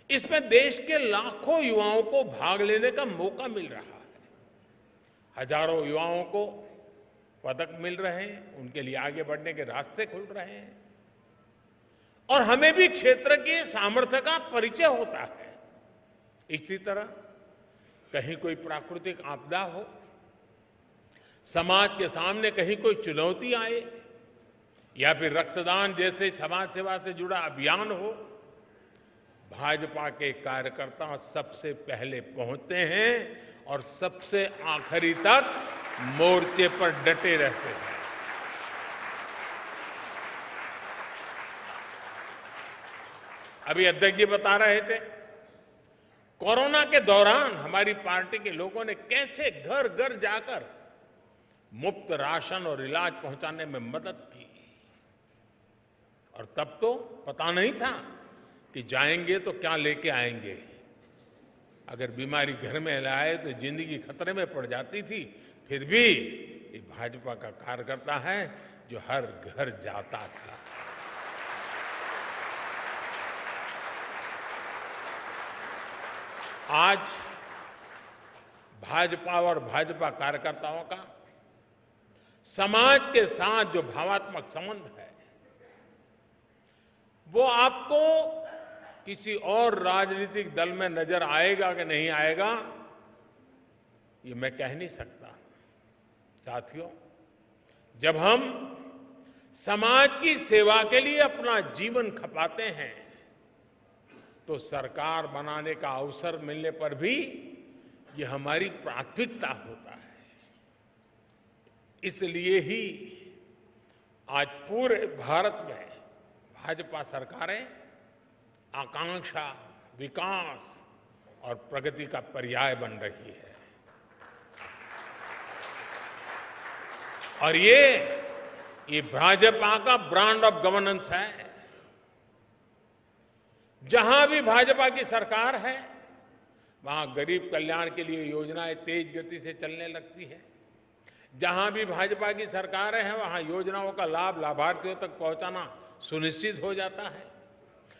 G: इसमें देश के लाखों युवाओं को भाग लेने का मौका मिल रहा है। हजारों युवाओं को पदक मिल रहे हैं, उनके लिए आगे बढ़ने के रास्ते खुल रहे हैं और हमें भी क्षेत्र के सामर्थ्य का परिचय होता है। इसी तरह कहीं कोई प्राकृतिक आपदा हो, समाज के सामने कहीं कोई चुनौती आए या फिर रक्तदान जैसे समाज सेवा से जुड़ा अभियान हो, भाजपा के कार्यकर्ता सबसे पहले पहुंचते हैं और सबसे आखिरी तक मोर्चे पर डटे रहते हैं। अभी अध्यक्ष जी बता रहे थे, कोरोना के दौरान हमारी पार्टी के लोगों ने कैसे घर घर जाकर मुफ्त राशन और इलाज पहुंचाने में मदद की। और तब तो पता नहीं था कि जाएंगे तो क्या लेके आएंगे। अगर बीमारी घर में लाए तो जिंदगी खतरे में पड़ जाती थी। फिर भी ये भाजपा का कार्यकर्ता है जो हर घर जाता था। आज भाजपा और भाजपा कार्यकर्ताओं का समाज के साथ जो भावात्मक संबंध है, वो आपको किसी और राजनीतिक दल में नजर आएगा कि नहीं आएगा, ये मैं कह नहीं सकता। साथियों, जब हम समाज की सेवा के लिए अपना जीवन खपाते हैं तो सरकार बनाने का अवसर मिलने पर भी ये हमारी प्राथमिकता होता है। इसलिए ही आज पूरे भारत में भाजपा सरकारें आकांक्षा, विकास और प्रगति का पर्याय बन रही है। और ये ये भाजपा का ब्रांड ऑफ गवर्नेंस है। जहां भी भाजपा की सरकार है वहां गरीब कल्याण के लिए योजनाएं तेज गति से चलने लगती है। जहां भी भाजपा की सरकारें हैं वहां योजनाओं का लाभ लाभार्थियों तक पहुंचाना सुनिश्चित हो जाता है।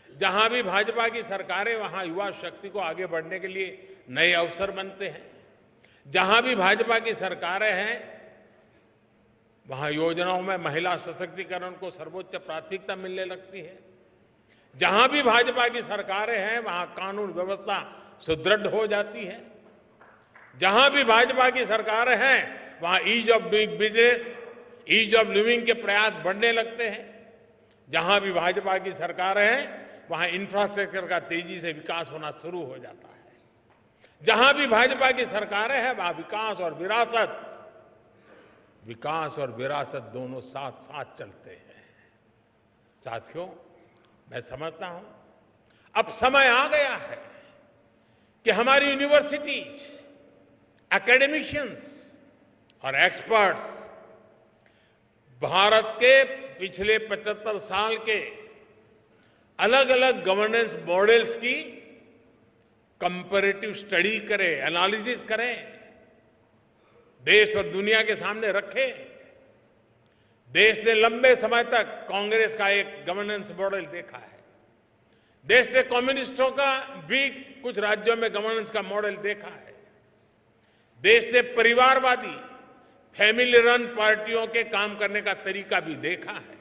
G: जहां भी भाजपा की सरकारें वहां युवा शक्ति को आगे बढ़ने के लिए नए अवसर बनते हैं। जहां भी भाजपा की सरकारें हैं वहां योजनाओं में महिला सशक्तिकरण को सर्वोच्च प्राथमिकता मिलने लगती है। जहां भी भाजपा की सरकारें हैं वहां कानून व्यवस्था सुदृढ़ हो जाती है। जहां भी भाजपा की सरकारें हैं वहां ease of doing business, ease of living के प्रयास बढ़ने लगते हैं। जहां भी भाजपा की सरकारें हैं वहां इंफ्रास्ट्रक्चर का तेजी से विकास होना शुरू हो जाता है। जहां भी भाजपा की सरकारें हैं वहां विकास और विरासत दोनों साथ साथ चलते हैं। साथियों, मैं समझता हूं अब समय आ गया है कि हमारी यूनिवर्सिटीज, एकेडमिशियंस और एक्सपर्ट्स भारत के पिछले 75 साल के अलग अलग गवर्नेंस मॉडल्स की कंपैरेटिव स्टडी करें, एनालिसिस करें, देश और दुनिया के सामने रखें। देश ने लंबे समय तक कांग्रेस का एक गवर्नेंस मॉडल देखा है। देश ने कम्युनिस्टों का भी कुछ राज्यों में गवर्नेंस का मॉडल देखा है। देश ने परिवारवादी फैमिली रन पार्टियों के काम करने का तरीका भी देखा है।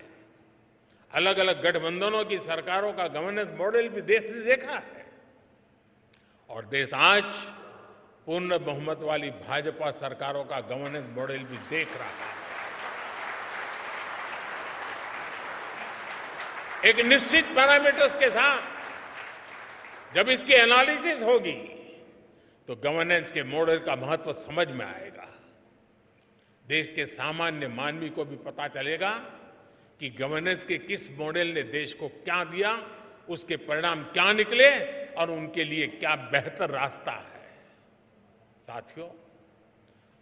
G: अलग अलग गठबंधनों की सरकारों का गवर्नेंस मॉडल भी देश ने देखा है। और देश आज पूर्ण बहुमत वाली भाजपा सरकारों का गवर्नेंस मॉडल भी देख रहा है। एक निश्चित पैरामीटर्स के साथ जब इसकी एनालिसिस होगी तो गवर्नेंस के मॉडल का महत्व समझ में आएगा। देश के सामान्य मानवी को भी पता चलेगा कि गवर्नेंस के किस मॉडल ने देश को क्या दिया, उसके परिणाम क्या निकले और उनके लिए क्या बेहतर रास्ता है। साथियों,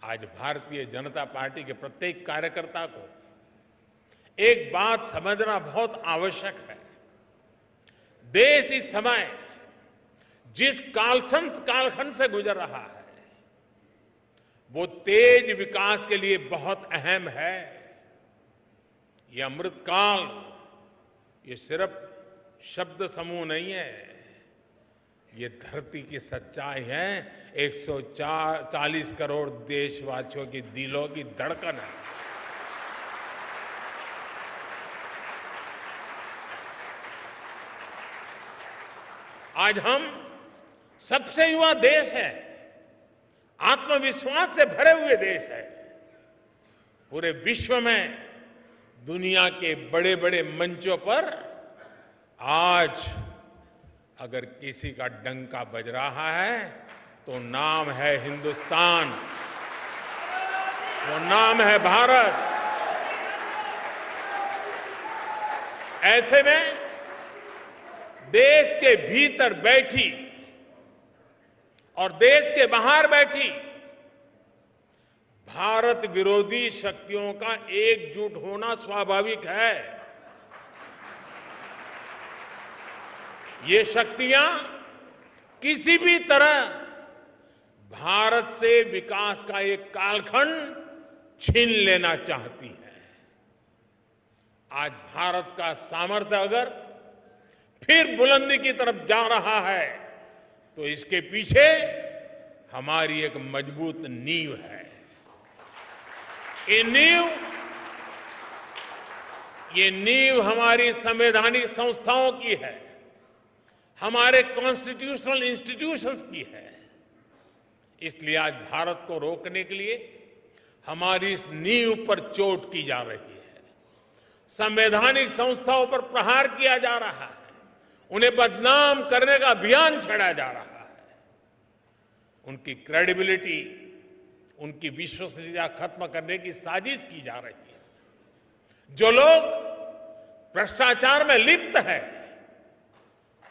G: आज भारतीय जनता पार्टी के प्रत्येक कार्यकर्ता को एक बात समझना बहुत आवश्यक है। देश इस समय जिस कालखंड से गुजर रहा है वो तेज विकास के लिए बहुत अहम है। ये अमृतकाल ये सिर्फ शब्द समूह नहीं है, ये धरती की सच्चाई है। 140 करोड़ देशवासियों की दिलों की धड़कन है। आज हम सबसे युवा देश है, आत्मविश्वास से भरे हुए देश है। पूरे विश्व में दुनिया के बड़े बड़े मंचों पर आज अगर किसी का डंका बज रहा है तो नाम है हिंदुस्तान, वो नाम है भारत। ऐसे में देश के भीतर बैठी और देश के बाहर बैठी भारत विरोधी शक्तियों का एकजुट होना स्वाभाविक है। ये शक्तियां किसी भी तरह भारत से विकास का एक कालखंड छीन लेना चाहती है। आज भारत का सामर्थ्य अगर फिर बुलंदी की तरफ जा रहा है तो इसके पीछे हमारी एक मजबूत नींव है। ये नींव हमारी संवैधानिक संस्थाओं की है, हमारे कॉन्स्टिट्यूशनल इंस्टीट्यूशंस की है। इसलिए आज भारत को रोकने के लिए हमारी इस नींव पर चोट की जा रही है, संवैधानिक संस्थाओं पर प्रहार किया जा रहा है, उन्हें बदनाम करने का अभियान छेड़ा जा रहा है। उनकी क्रेडिबिलिटी, उनकी विश्वसनीयता खत्म करने की साजिश की जा रही है। जो लोग भ्रष्टाचार में लिप्त हैं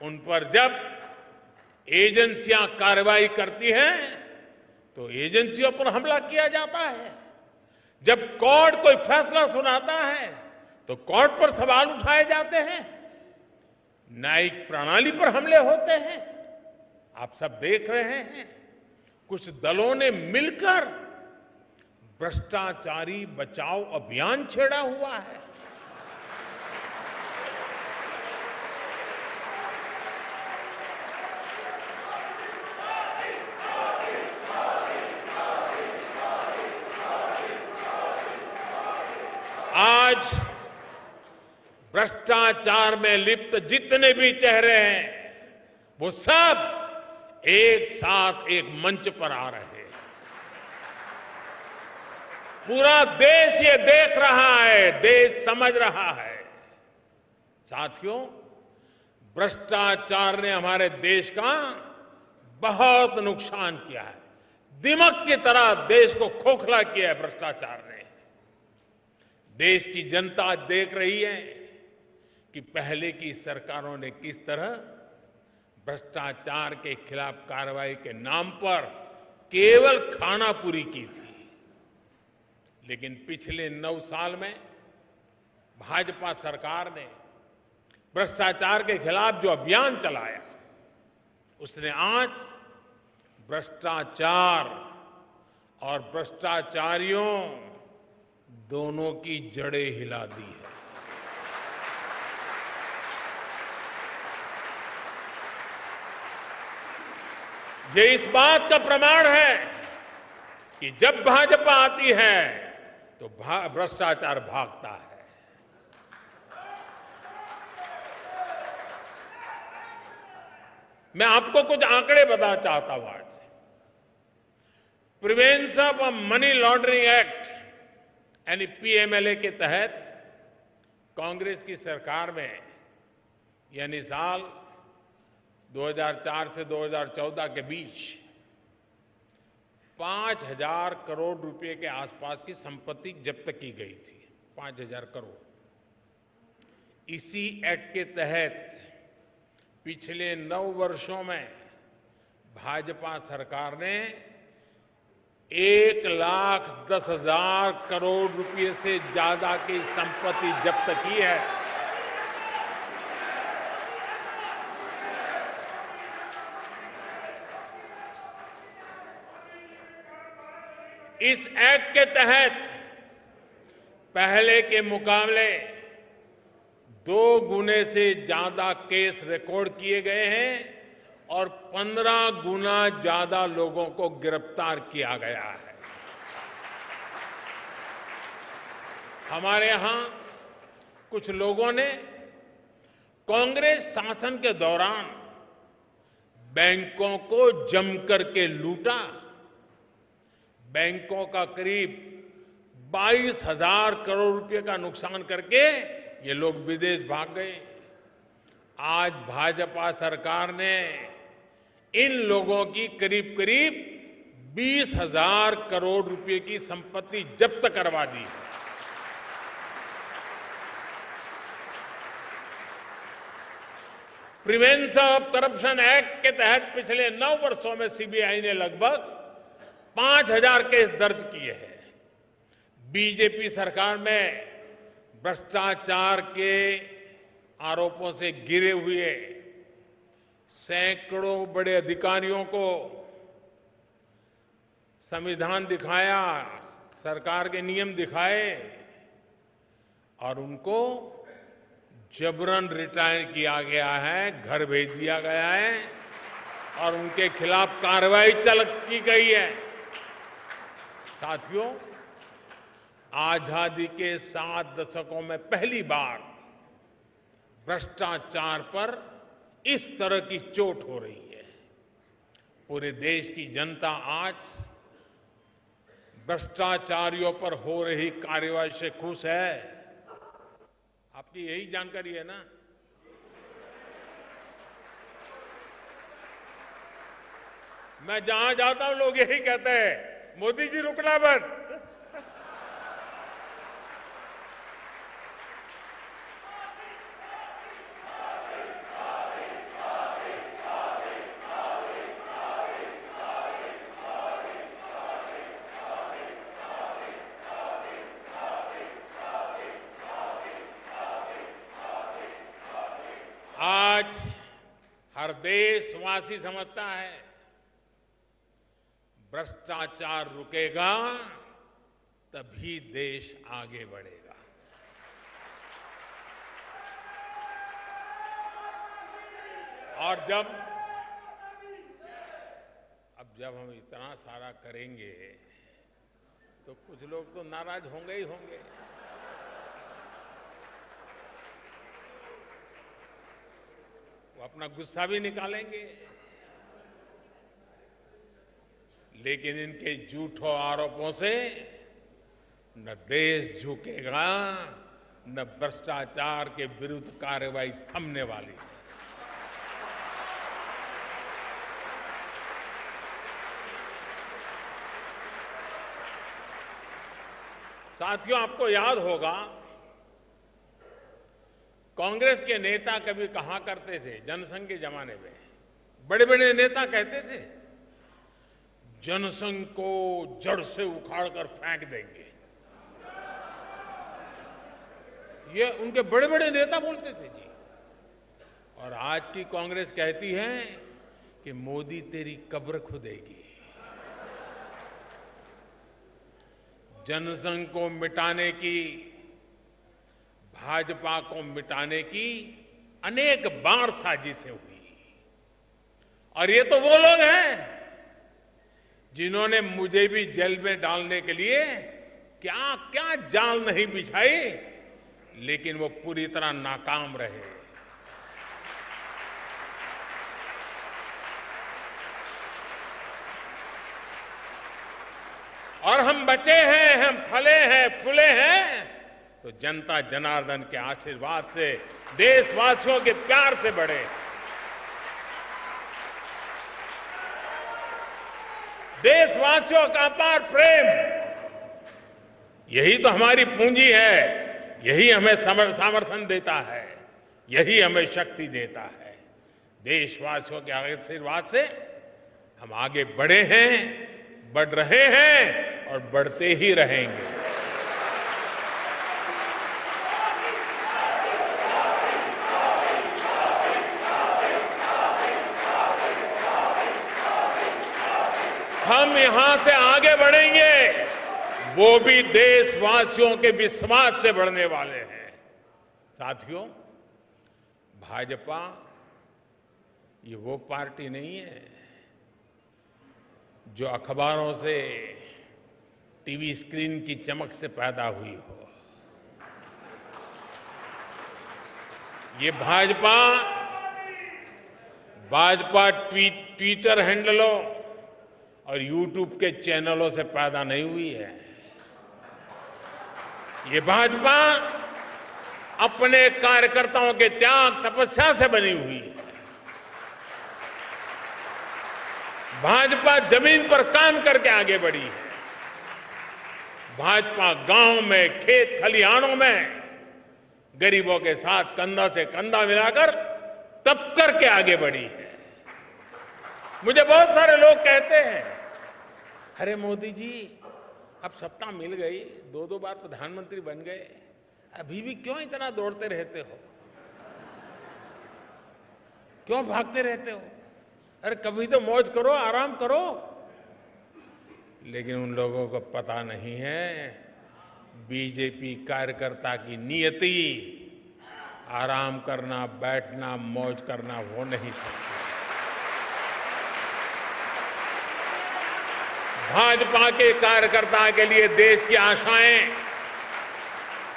G: उन पर जब एजेंसियां कार्रवाई करती हैं तो एजेंसियों पर हमला किया जाता है। जब कोर्ट कोई फैसला सुनाता है तो कोर्ट पर सवाल उठाए जाते हैं, न्यायिक प्रणाली पर हमले होते हैं। आप सब देख रहे हैं, कुछ दलों ने मिलकर भ्रष्टाचारी बचाओ अभियान छेड़ा हुआ है। आज भ्रष्टाचार में लिप्त जितने भी चेहरे हैं, वो सब एक साथ एक मंच पर आ रहे हैं। पूरा देश ये देख रहा है, देश समझ रहा है। साथियों, भ्रष्टाचार ने हमारे देश का बहुत नुकसान किया है। दिमक की तरह देश को खोखला किया है भ्रष्टाचार ने। देश की जनता आज देख रही है कि पहले की सरकारों ने किस तरह भ्रष्टाचार के खिलाफ कार्रवाई के नाम पर केवल खानापुरी की थी। लेकिन पिछले 9 साल में भाजपा सरकार ने भ्रष्टाचार के खिलाफ जो अभियान चलाया, उसने आज भ्रष्टाचार और भ्रष्टाचारियों दोनों की जड़ें हिला दी है। ये इस बात का प्रमाण है कि जब भाजपा आती है तो भ्रष्टाचार भागता है। मैं आपको कुछ आंकड़े बताना चाहता हूं आज। Prevention of money laundering act यानी पीएमएलए के तहत कांग्रेस की सरकार में, यानी साल 2004 से 2014 के बीच 5,000 करोड़ रुपए के आसपास की संपत्ति जब्त की गई थी। 5,000 करोड़। इसी एक्ट के तहत पिछले 9 वर्षों में भाजपा सरकार ने 1,10,000 करोड़ रुपए से ज्यादा की संपत्ति जब्त की है। इस एक्ट के तहत पहले के मुकाबले 2 गुने से ज्यादा केस रिकॉर्ड किए गए हैं और 15 गुना ज्यादा लोगों को गिरफ्तार किया गया है। हमारे यहां कुछ लोगों ने कांग्रेस शासन के दौरान बैंकों को जमकर के लूटा। बैंकों का करीब 22,000 करोड़ रुपए का नुकसान करके ये लोग विदेश भाग गए। आज भाजपा सरकार ने इन लोगों की करीब करीब 20,000 करोड़ रुपए की संपत्ति जब्त करवा दी है। प्रिवेंशन ऑफ करप्शन एक्ट के तहत पिछले 9 वर्षों में सीबीआई ने लगभग 5,000 केस दर्ज किए हैं। बीजेपी सरकार में भ्रष्टाचार के आरोपों से घिरे हुए सैकड़ों बड़े अधिकारियों को संविधान दिखाया, सरकार के नियम दिखाए और उनको जबरन रिटायर किया गया है, घर भेज दिया गया है और उनके खिलाफ कार्रवाई की गई है। साथियों, आजादी के 7 दशकों में पहली बार भ्रष्टाचार पर इस तरह की चोट हो रही है। पूरे देश की जनता आज भ्रष्टाचारियों पर हो रही कार्रवाई से खुश है। आपकी यही जानकारी है ना? मैं जहां जाता हूं लोग यही कहते हैं, मोदी जी रुकना मत। हर देशवासी समझता है भ्रष्टाचार रुकेगा तभी देश आगे बढ़ेगा। और जब हम इतना सारा करेंगे तो कुछ लोग तो नाराज होंगे ही होंगे। वो अपना गुस्सा भी निकालेंगे, लेकिन इनके झूठों आरोपों से न देश झुकेगा, न भ्रष्टाचार के विरुद्ध कार्रवाई थमने वाली है। साथियों, आपको याद होगा कांग्रेस के नेता कभी कहा करते थे, जनसंघ के जमाने में बड़े बड़े नेता कहते थे जनसंघ को जड़ से उखाड़कर फेंक देंगे। ये उनके बड़े बड़े नेता बोलते थे जी। और आज की कांग्रेस कहती है कि मोदी तेरी कब्र खुदेगी। जनसंघ को मिटाने की, भाजपा को मिटाने की अनेक बार साजिशें हुई। और ये तो वो लोग हैं जिन्होंने मुझे भी जेल में डालने के लिए क्या क्या जाल नहीं बिछाई, लेकिन वो पूरी तरह नाकाम रहे। और हम बचे हैं, हम फले हैं, फूले हैं तो जनता जनार्दन के आशीर्वाद से, देशवासियों के प्यार से बढ़े। देशवासियों का अपार प्रेम, यही तो हमारी पूंजी है, यही हमें समर्थन देता है, यही हमें शक्ति देता है। देशवासियों के आशीर्वाद से हम आगे बढ़े हैं, बढ़ रहे हैं और बढ़ते ही रहेंगे। हम यहां से आगे बढ़ेंगे, वो भी देशवासियों के विश्वास से बढ़ने वाले हैं। साथियों, भाजपा ये वो पार्टी नहीं है जो अखबारों से, टीवी स्क्रीन की चमक से पैदा हुई हो। ये भाजपा ट्विटर हैंडलों और यूट्यूब के चैनलों से पैदा नहीं हुई है। ये भाजपा अपने कार्यकर्ताओं के त्याग तपस्या से बनी हुई है। भाजपा जमीन पर काम करके आगे बढ़ी है। भाजपा गांव में, खेत खलिहानों में गरीबों के साथ कंधा से कंधा मिलाकर तप करके आगे बढ़ी है। मुझे बहुत सारे लोग कहते हैं, अरे मोदी जी अब सत्ता मिल गई, 2-2 बार प्रधानमंत्री बन गए, अभी भी क्यों इतना दौड़ते रहते हो, क्यों भागते रहते हो? अरे कभी तो मौज करो, आराम करो। लेकिन उन लोगों को पता नहीं है बीजेपी कार्यकर्ता की नियति आराम करना, बैठना, मौज करना हो नहीं सकती। भाजपा के कार्यकर्ता के लिए देश की आशाएं,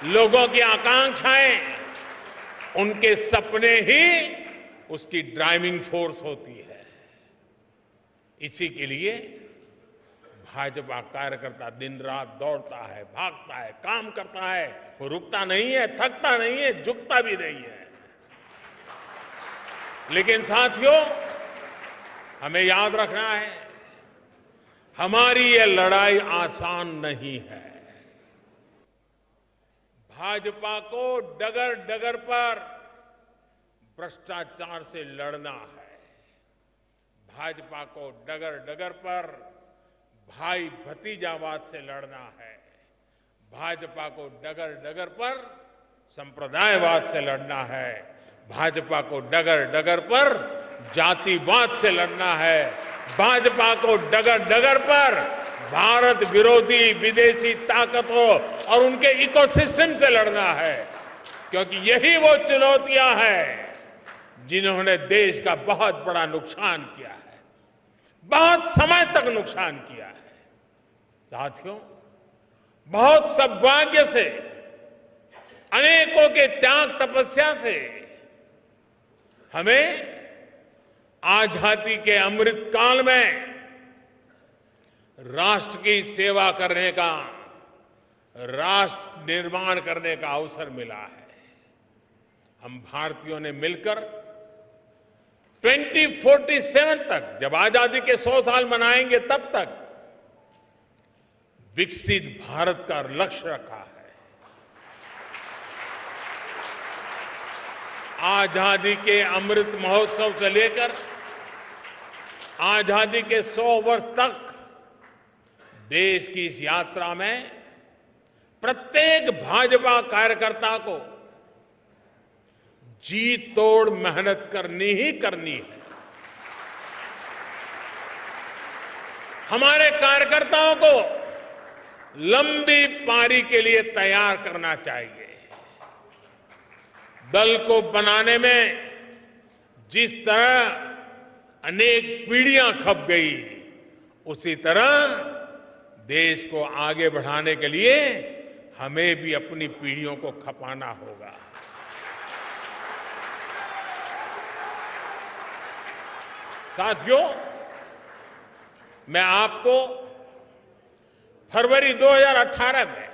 G: लोगों की आकांक्षाएं, उनके सपने ही उसकी ड्राइविंग फोर्स होती है। इसी के लिए भाजपा कार्यकर्ता दिन रात दौड़ता है, भागता है, काम करता है, वो रुकता नहीं है, थकता नहीं है, झुकता भी नहीं है। लेकिन साथियों, हमें याद रखना है, हमारी ये लड़ाई आसान नहीं है। भाजपा को डगर डगर पर भ्रष्टाचार से लड़ना है। भाजपा को डगर डगर पर भाई भतीजावाद से लड़ना है। भाजपा को डगर डगर पर संप्रदायवाद से लड़ना है। भाजपा को डगर डगर पर जातिवाद से लड़ना है। भाजपा को डगर डगर पर भारत विरोधी विदेशी ताकतों और उनके इकोसिस्टम से लड़ना है, क्योंकि यही वो चुनौतियां हैं जिन्होंने देश का बहुत बड़ा नुकसान किया है, बहुत समय तक नुकसान किया है। साथियों, बहुत सौभाग्य से, अनेकों के त्याग तपस्या से हमें आजादी के अमृत काल में राष्ट्र की सेवा करने का, राष्ट्र निर्माण करने का अवसर मिला है। हम भारतीयों ने मिलकर 2047 तक, जब आजादी के 100 साल मनाएंगे, तब तक विकसित भारत का लक्ष्य रखा है। आजादी के अमृत महोत्सव से लेकर आजादी के 100 वर्ष तक देश की इस यात्रा में प्रत्येक भाजपा कार्यकर्ता को जी तोड़ मेहनत करनी ही करनी है। हमारे कार्यकर्ताओं को लंबी पारी के लिए तैयार करना चाहिए। दल को बनाने में जिस तरह अनेक पीढ़ियां खप गई, उसी तरह देश को आगे बढ़ाने के लिए हमें भी अपनी पीढ़ियों को खपाना होगा। साथियों, मैं आपको फरवरी 2018 में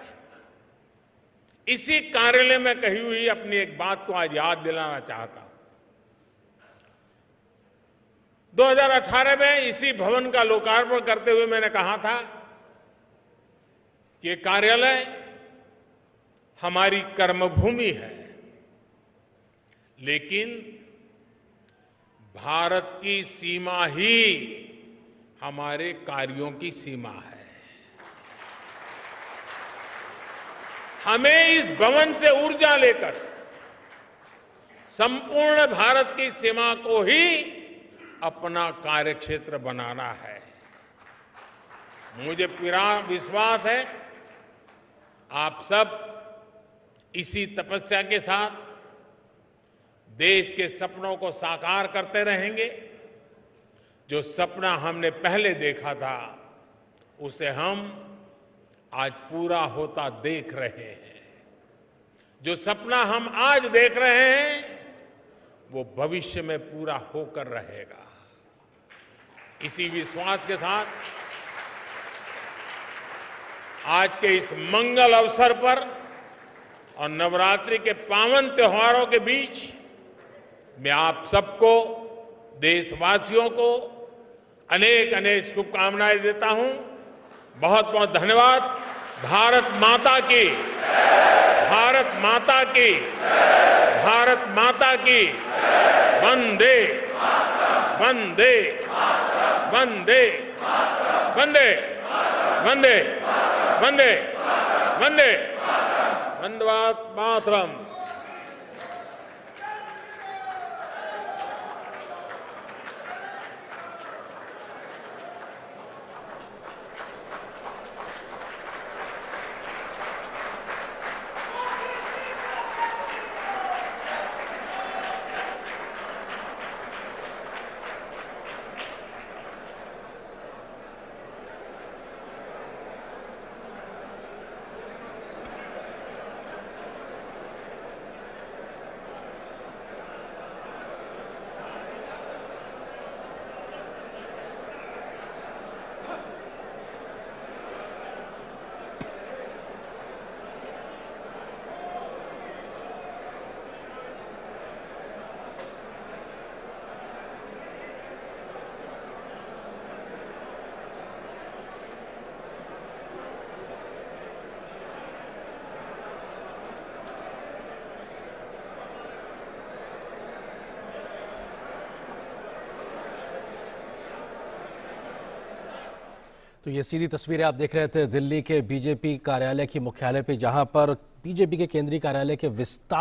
G: इसी कार्यालय में कही हुई अपनी एक बात को आज याद दिलाना चाहता हूं। 2018 में इसी भवन का लोकार्पण करते हुए मैंने कहा था कि कार्यालय हमारी कर्मभूमि है, लेकिन भारत की सीमा ही हमारे कार्यों की सीमा है। हमें इस भवन से ऊर्जा लेकर संपूर्ण भारत की सीमा को ही अपना कार्यक्षेत्र बनाना है। मुझे पूरा विश्वास है आप सब इसी तपस्या के साथ देश के सपनों को साकार करते रहेंगे। जो सपना हमने पहले देखा था, उसे हम आज पूरा होता देख रहे हैं। जो सपना हम आज देख रहे हैं, वो भविष्य में पूरा होकर रहेगा। इसी विश्वास के साथ आज के इस मंगल अवसर पर और नवरात्रि के पावन त्योहारों के बीच मैं आप सबको, देशवासियों को अनेक अनेक शुभकामनाएं देता हूं। बहुत बहुत धन्यवाद। भारत माता की, भारत माता की, भारत माता की। वंदे वंदे वंदे वंदे वंदे वंदे वंदे वंदे मातरम।
H: तो ये सीधी तस्वीरें आप देख रहे थे दिल्ली के बीजेपी कार्यालय की मुख्यालय पे, जहां पर बीजेपी के केंद्रीय कार्यालय के विस्तार